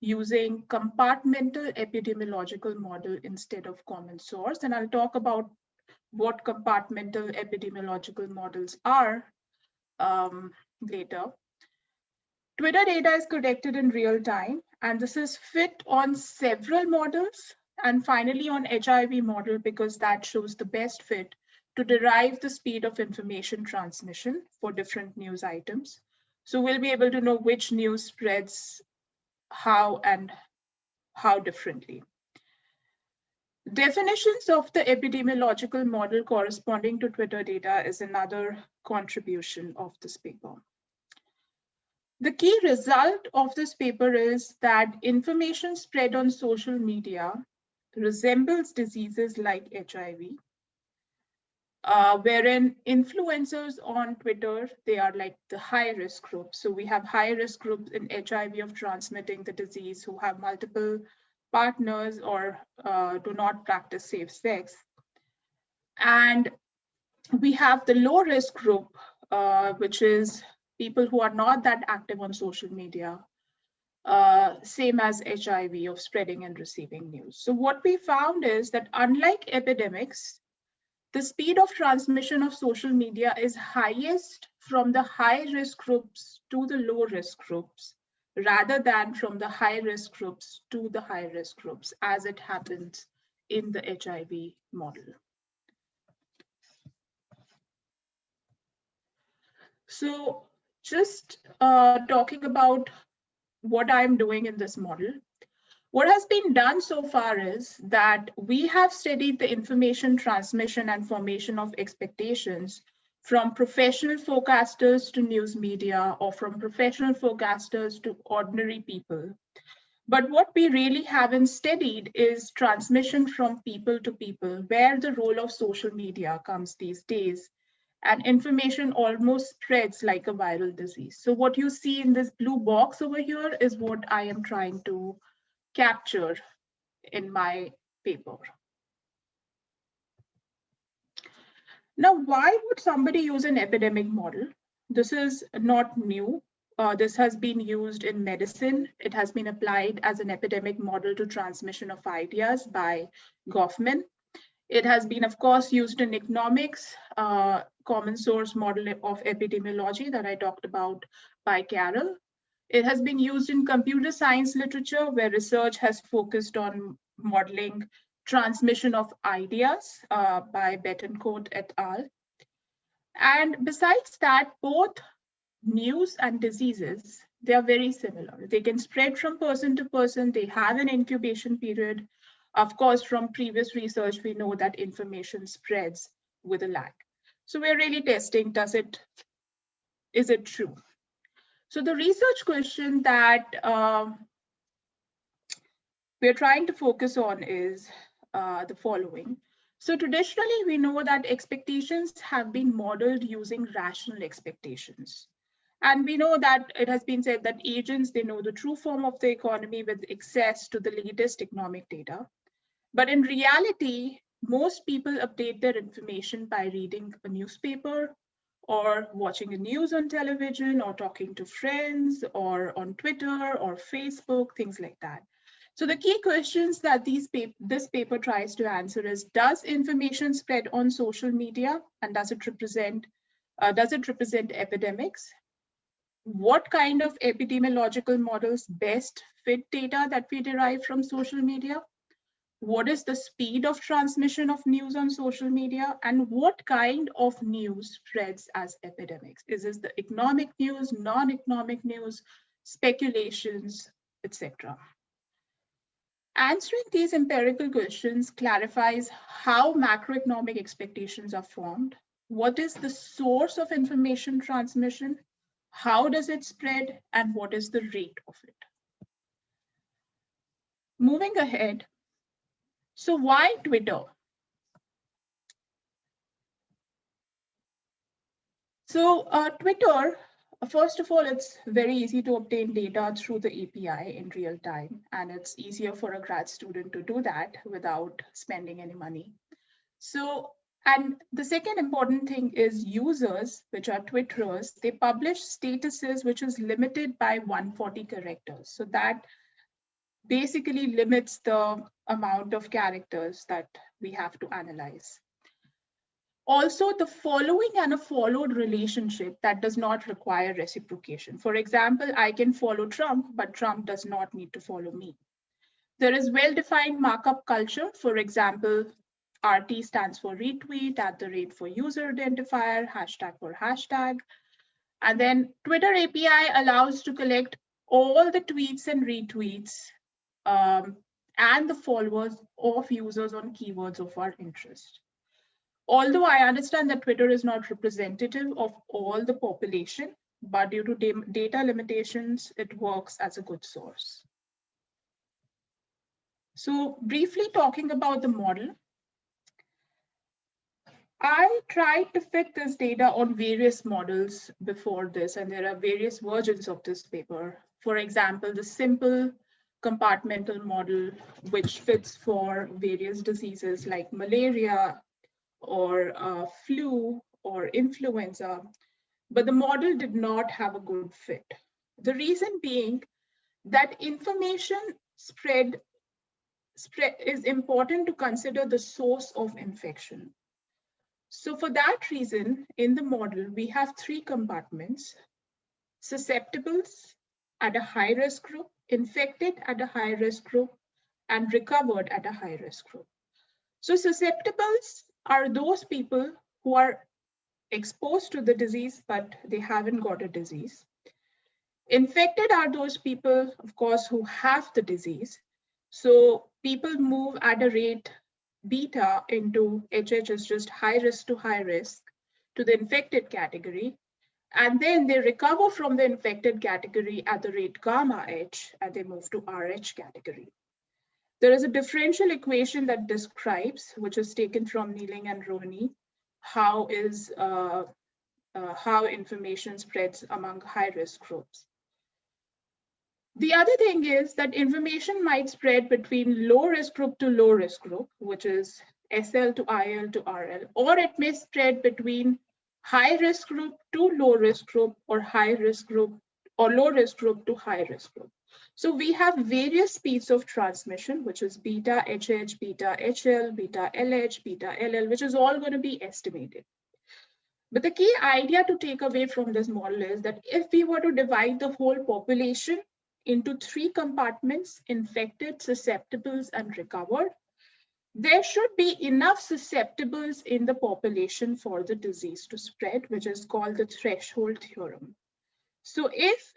using compartmental epidemiological model instead of common source. And I'll talk about what compartmental epidemiological models are later. Twitter data is collected in real time, and this is fit on several models, and finally on HIV model, because that shows the best fit to derive the speed of information transmission for different news items. So we'll be able to know which news spreads how and how differently. Definitions of the epidemiological model corresponding to Twitter data is another contribution of this paper. The key result of this paper is that information spread on social media resembles diseases like HIV, wherein influencers on Twitter, they are like the high-risk group. So we have high-risk groups in HIV of transmitting the disease who have multiple partners or do not practice safe sex. And we have the low-risk group, which is people who are not that active on social media, same as HIV of spreading and receiving news. So what we found is that unlike epidemics, the speed of transmission of social media is highest from the high-risk groups to the low-risk groups, rather than from the high-risk groups to the high-risk groups, as it happens in the HIV model. So just talking about what I'm doing in this model, what has been done so far is that we have studied the information transmission and formation of expectations from professional forecasters to news media, or from professional forecasters to ordinary people. But what we really haven't studied is transmission from people to people, where the role of social media comes these days, and information almost spreads like a viral disease. So what you see in this blue box over here is what I am trying to capture in my paper. Now, why would somebody use an epidemic model? This is not new. This has been used in medicine. It has been applied as an epidemic model to transmission of ideas by Goffman. It has been, of course, used in economics, common source model of epidemiology that I talked about by Carroll. It has been used in computer science literature, where research has focused on modeling transmission of ideas by Betancourt et al. And besides that, both news and diseases, they are very similar. They can spread from person to person. They have an incubation period. Of course, from previous research, we know that information spreads with a lag. So we're really testing, is it true? So the research question that we're trying to focus on is the following. So traditionally, we know that expectations have been modeled using rational expectations. And we know that it has been said that agents, they know the true form of the economy with access to the latest economic data. But in reality, most people update their information by reading a newspaper or watching the news on television, or talking to friends, or on Twitter or Facebook, things like that. So the key questions that this paper tries to answer is, does information spread on social media, and does it represent epidemics? What kind of epidemiological models best fit data that we derive from social media? What is the speed of transmission of news on social media? And what kind of news spreads as epidemics? Is this the economic news, non-economic news, speculations, etc.? Answering these empirical questions clarifies how macroeconomic expectations are formed. What is the source of information transmission? How does it spread? And what is the rate of it? Moving ahead, so why Twitter? So Twitter, first of all, it's very easy to obtain data through the API in real time, and it's easier for a grad student to do that without spending any money. So, and the second important thing is users, which are Twitterers, they publish statuses which is limited by 140 characters. So that basically limits the amount of characters that we have to analyze. Also, the following and a followed relationship that does not require reciprocation. For example, I can follow Trump, but Trump does not need to follow me. There is well-defined markup culture. For example, RT stands for retweet, @ for user identifier, hashtag for hashtag. And then Twitter API allows to collect all the tweets and retweets and the followers of users on keywords of our interest. Although I understand that Twitter is not representative of all the population, but due to data limitations, it works as a good source. So briefly talking about the model, I tried to fit this data on various models before this, and there are various versions of this paper. For example, the simple compartmental model, which fits for various diseases like malaria, or flu or influenza, but the model did not have a good fit. The reason being that information spread is important to consider the source of infection. So for that reason, in the model, we have 3 compartments: susceptibles at a high risk group, infected at a high risk group, and recovered at a high risk group. So susceptibles are those people who are exposed to the disease, but they haven't got a disease. Infected are those people, of course, who have the disease. So people move at a rate beta into HH is just high risk to high risk to the infected category. And then they recover from the infected category at the rate gamma H, and they move to RH category. There is a differential equation that describes, which is taken from Neeling and Rohini, how information spreads among high-risk groups. The other thing is that information might spread between low-risk group to low-risk group, which is SL to IL to RL, or it may spread between high-risk group to low-risk group, or high-risk group or low-risk group to high-risk group. So we have various speeds of transmission, which is beta HH, beta HL, beta LH, beta LL, which is all going to be estimated. But the key idea to take away from this model is that if we were to divide the whole population into 3 compartments, infected, susceptibles, and recovered, there should be enough susceptibles in the population for the disease to spread, which is called the threshold theorem. So if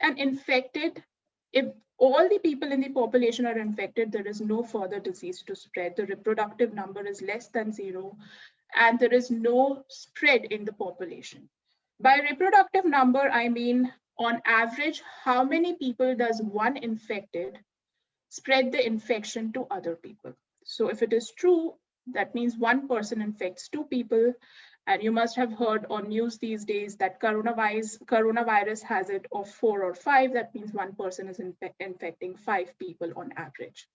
all the people in the population are infected, there is no further disease to spread. The reproductive number is less than 0, and there is no spread in the population. By reproductive number, I mean, on average, how many people does one infected spread the infection to other people? So if it is true, that means one person infects 2 people. And you must have heard on news these days that coronavirus has it of 4 or 5. That means one person is infecting 5 people on average.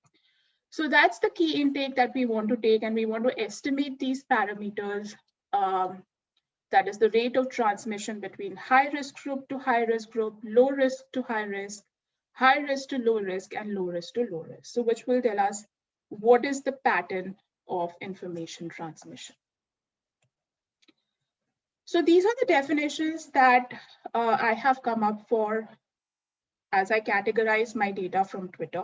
So that's the key intake that we want to take, and we want to estimate these parameters That is the rate of transmission between high risk group to high risk group, low risk to high risk to low risk, and low risk to low risk. So which will tell us what is the pattern of information transmission. So these are the definitions that I have come up for as I categorize my data from Twitter.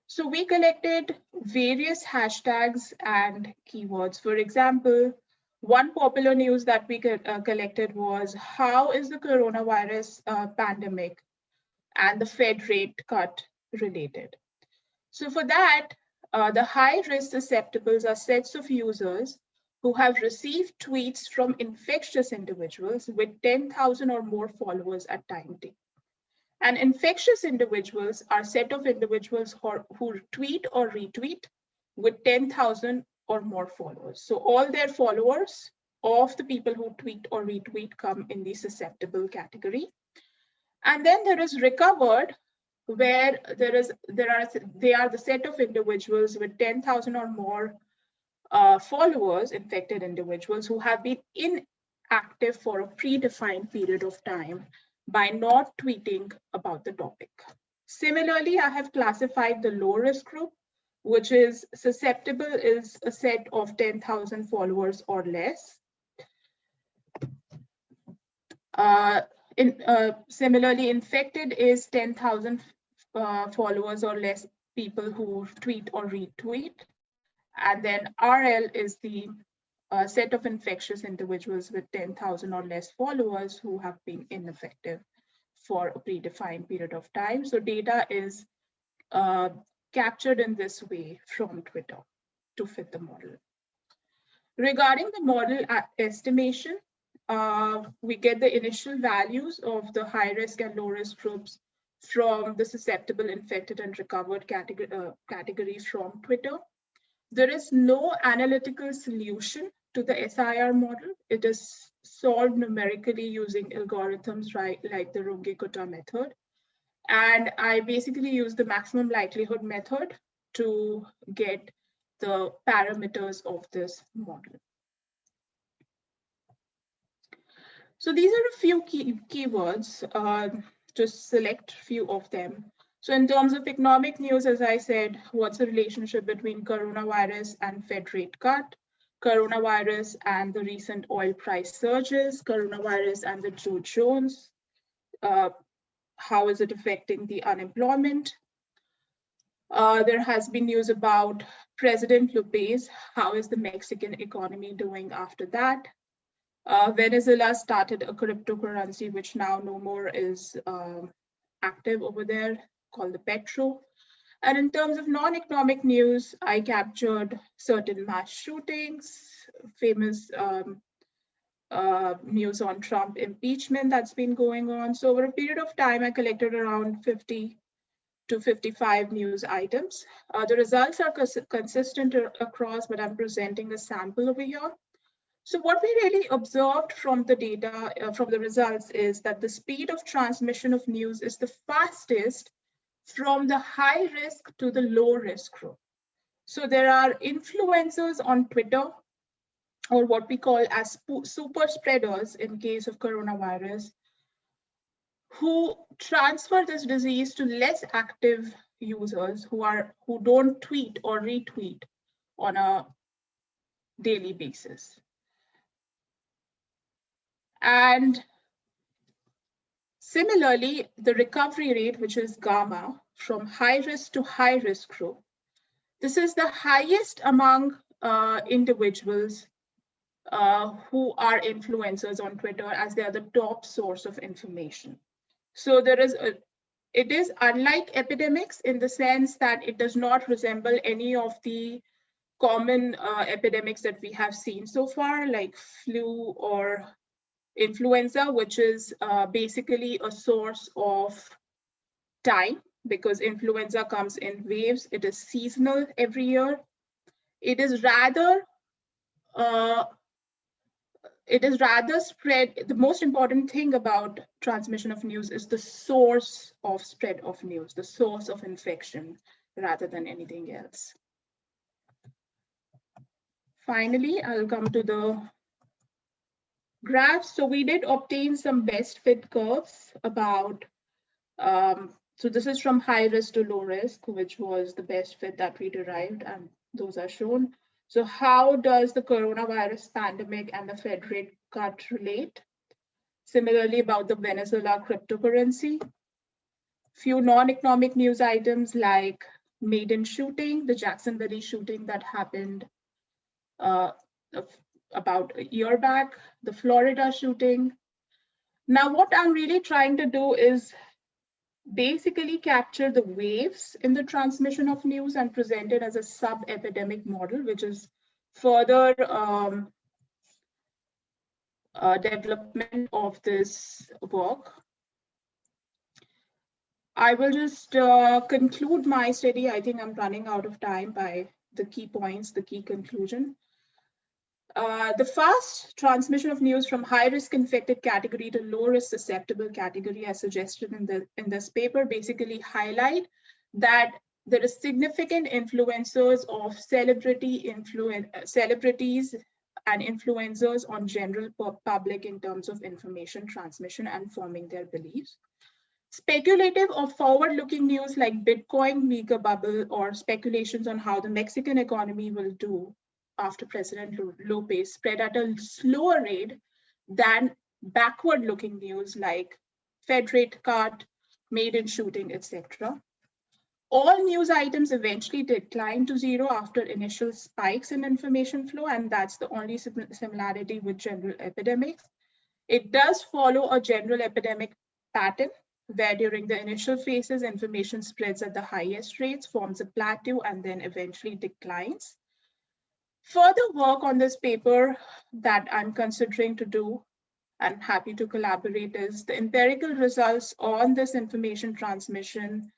So we collected various hashtags and keywords. For example, one popular news that we collected was, how is the coronavirus pandemic and the Fed rate cut related? So for that, the high risk susceptibles are sets of users who have received tweets from infectious individuals with 10,000 or more followers at time T. And infectious individuals are a set of individuals who tweet or retweet with 10,000 or more followers. So all their followers of the people who tweet or retweet come in the susceptible category. And then there is recovered, where they are the set of individuals with 10,000 or more followers, infected individuals who have been inactive for a predefined period of time by not tweeting about the topic. Similarly, I have classified the low risk group, which is susceptible, is a set of 10,000 followers or less. Similarly, infected is 10,000 followers or less people who tweet or retweet. And then RL is the set of infectious individuals with 10,000 or less followers who have been ineffective for a predefined period of time. So data is captured in this way from Twitter to fit the model. Regarding the model estimation, we get the initial values of the high risk and low risk groups from the susceptible, infected, and recovered category from Twitter. There is no analytical solution to the SIR model. It is solved numerically using algorithms like the Runge-Kutta method. And I basically use the maximum likelihood method to get the parameters of this model. So these are a few keywords, just select a few of them. So in terms of economic news, as I said, what's the relationship between coronavirus and Fed rate cut, coronavirus and the recent oil price surges, coronavirus and the Dow Jones, how is it affecting the unemployment? There has been news about President Lopez, how is the Mexican economy doing after that? Venezuela started a cryptocurrency, which now no more is active over there, called the Petro. And in terms of non-economic news, I captured certain mass shootings, famous news on Trump impeachment that's been going on. So over a period of time, I collected around 50 to 55 news items. The results are consistent across, but I'm presenting a sample over here. So what we really observed from the data, from the results, is that the speed of transmission of news is the fastest from the high risk to the low risk group. So there are influencers on Twitter, or what we call as super spreaders in case of coronavirus, who transfer this disease to less active users who don't tweet or retweet on a daily basis. And similarly, the recovery rate, which is gamma, from high risk to high risk group, this is the highest among individuals who are influencers on Twitter, as they are the top source of information. So it is unlike epidemics in the sense that it does not resemble any of the common epidemics that we have seen so far, like flu or influenza, which is basically a source of time, because influenza comes in waves. It is seasonal every year. It is rather spread. The most important thing about transmission of news is the source of spread of news, the source of infection, rather than anything else. Finally, I'll come to the graphs. So we did obtain some best fit curves about, so this is from high risk to low risk, which was the best fit that we derived, and those are shown. So how does the coronavirus pandemic and the Fed rate cut relate? Similarly, about the Venezuela cryptocurrency. Few non-economic news items like Maiden shooting, the Jacksonville shooting that happened about a year back, the Florida shooting. Now, what I'm really trying to do is basically capture the waves in the transmission of news and present it as a sub-epidemic model, which is further development of this work. I will just conclude my study. I think I'm running out of time by the key points, the key conclusion. The fast transmission of news from high-risk infected category to low-risk susceptible category, as suggested in this paper, basically highlight that there is significant influencers of celebrities and influencers on general public in terms of information transmission and forming their beliefs. Speculative or forward-looking news like Bitcoin mega bubble or speculations on how the Mexican economy will do after President Lopez spread at a slower rate than backward-looking news like Fed rate cut, Maiden shooting, etc. All news items eventually decline to zero after initial spikes in information flow, and that's the only similarity with general epidemics. It does follow a general epidemic pattern, where during the initial phases, information spreads at the highest rates, forms a plateau, and then eventually declines. Further work on this paper that I'm considering to do and happy to collaborate is the empirical results on this information transmission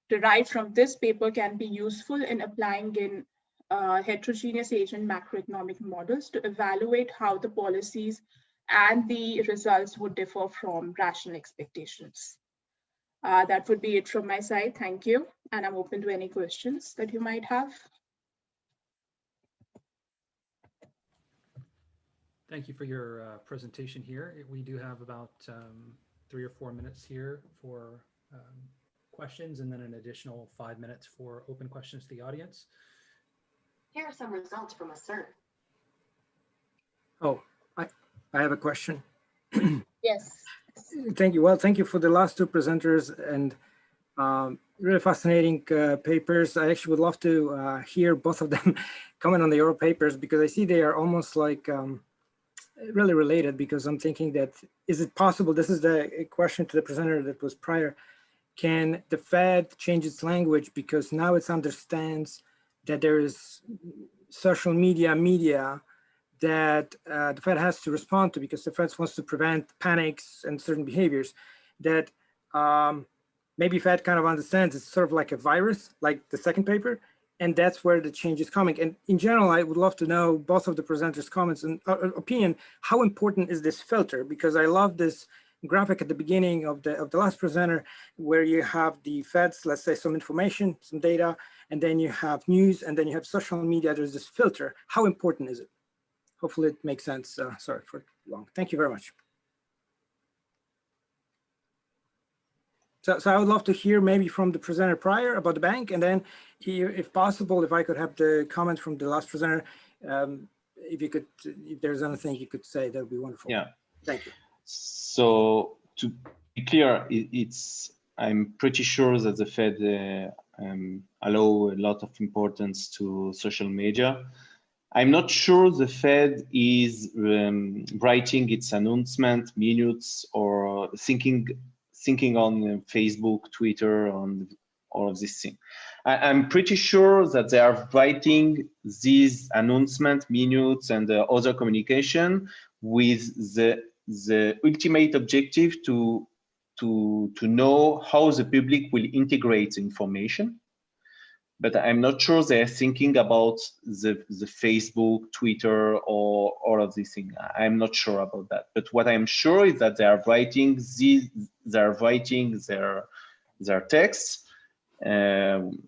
derived from this paper can be useful in applying in heterogeneous agent macroeconomic models to evaluate how the policies and the results would differ from rational expectations. That would be it from my side. Thank you. And I'm open to any questions that you might have. Thank you for your presentation here. We do have about 3 or 4 minutes here for questions, and then an additional 5 minutes for open questions to the audience. Here are some results from a survey. Oh, I have a question. Yes. Thank you. Well, thank you for the last two presenters and really fascinating papers. I actually would love to hear both of them comment on your papers, because I see they are almost like really related, because I'm thinking that, is it possible, this is the question to the presenter that was prior, can the Fed change its language because now it understands that there is social media that the Fed has to respond to, because the Fed wants to prevent panics and certain behaviors that maybe Fed kind of understands it's sort of like a virus, like the second paper, and that's where the change is coming. And in general, I would love to know both of the presenters' comments and opinion, how important is this filter? Because I love this graphic at the beginning of the last presenter, where you have the Fed's, let's say, some information, some data, and then you have news, and then you have social media. There's this filter. How important is it? Hopefully it makes sense. Sorry for long. Thank you very much. So I would love to hear maybe from the presenter prior about the bank, and then here, if possible, if I could have the comment from the last presenter, if you could, if there's anything you could say, that would be wonderful. Yeah. Thank you. So to be clear, I'm pretty sure that the Fed allow a lot of importance to social media. I'm not sure the Fed is writing its announcement minutes or thinking on Facebook, Twitter, on all of this thing. I'm pretty sure that they are writing these announcement minutes and other communication with the ultimate objective to know how the public will integrate information. But I'm not sure they're thinking about the Facebook, Twitter, or all of these things. I'm not sure about that. But what I'm sure is that they are writing their texts and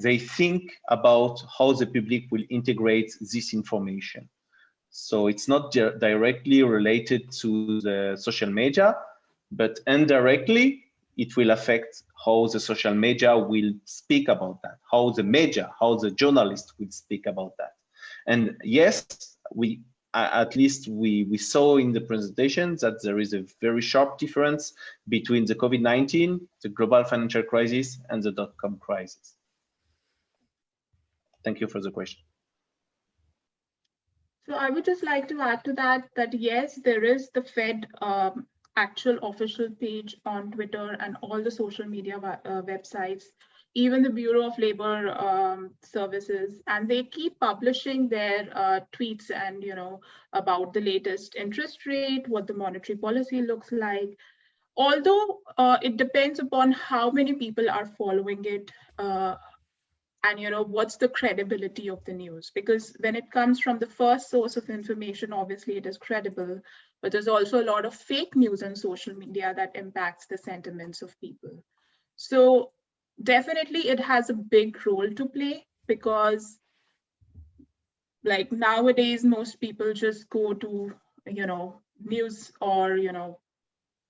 they think about how the public will integrate this information. So it's not directly related to the social media, but indirectly, it will affect how the social media will speak about that, how the journalist will speak about that. And yes, at least we saw in the presentation that there is a very sharp difference between the COVID-19, the global financial crisis, and the dot-com crisis. Thank you for the question. So I would just like to add to that, yes, there is the Fed actual official page on Twitter and all the social media websites, even the Bureau of Labor Services, and they keep publishing their tweets and, about the latest interest rate, what the monetary policy looks like. Although it depends upon how many people are following it, and what's the credibility of the news, because when it comes from the first source of information, obviously it is credible, but there's also a lot of fake news on social media that impacts the sentiments of people. So definitely it has a big role to play, because like nowadays most people just go to news or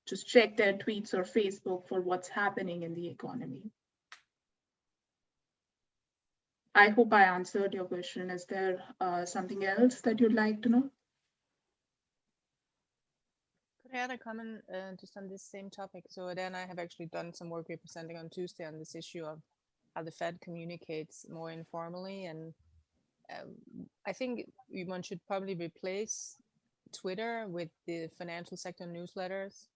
just check their tweets or Facebook for what's happening in the economy. I hope I answered your question. Is there something else that you'd like to know? Could I add a comment just on this same topic? So then I have actually done some work representing on Tuesday on this issue of how the Fed communicates more informally. And I think one should probably replace Twitter with the financial sector newsletters.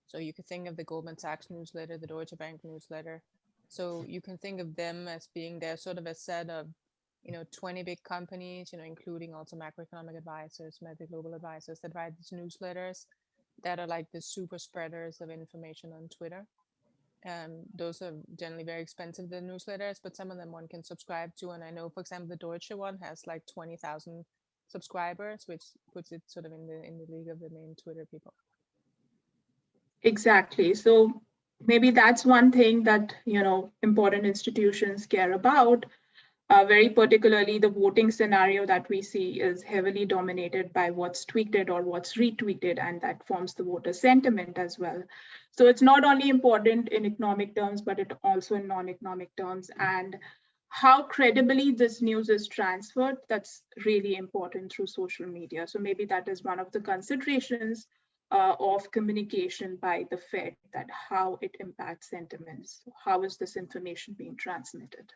So you could think of the Goldman Sachs newsletter, the Deutsche Bank newsletter. So you can think of them as being there sort of a set of, 20 big companies, including also macroeconomic advisors, medical global advisors that write these newsletters that are like the super spreaders of information on Twitter. Those are generally very expensive, the newsletters, but some of them one can subscribe to. And I know, for example, the Deutsche one has like 20,000 subscribers, which puts it sort of in the league of the main Twitter people. Exactly. So maybe that's one thing that, important institutions care about. Very particularly the voting scenario that we see is heavily dominated by what's tweeted or what's retweeted, and that forms the voter sentiment as well. So it's not only important in economic terms, but it also in non-economic terms, and how credibly this news is transferred, that's really important through social media. So maybe that is one of the considerations of communication by the Fed, that how it impacts sentiments. How is this information being transmitted?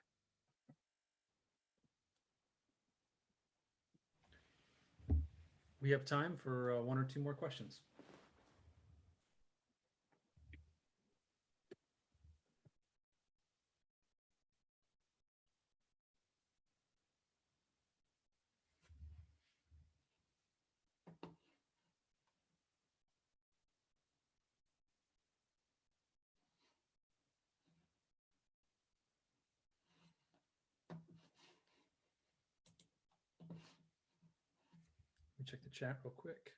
We have time for one or two more questions. Let me check the chat real quick.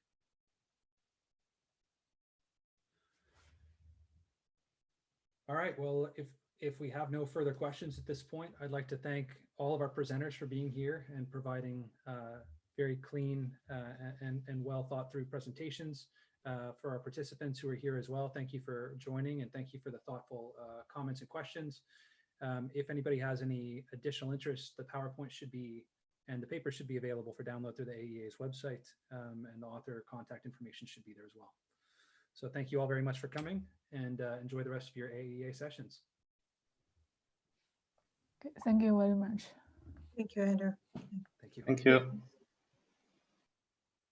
All right, well, if we have no further questions at this point, I'd like to thank all of our presenters for being here and providing very clean and well thought through presentations. For our participants who are here as well, thank you for joining, and thank you for the thoughtful comments and questions. If anybody has any additional interest, the PowerPoint should be, and the paper should be available for download through the AEA's website, and the author contact information should be there as well. So thank you all very much for coming, and enjoy the rest of your AEA sessions. Okay, thank you very much. Thank you, Andrew. Thank you. Thank you.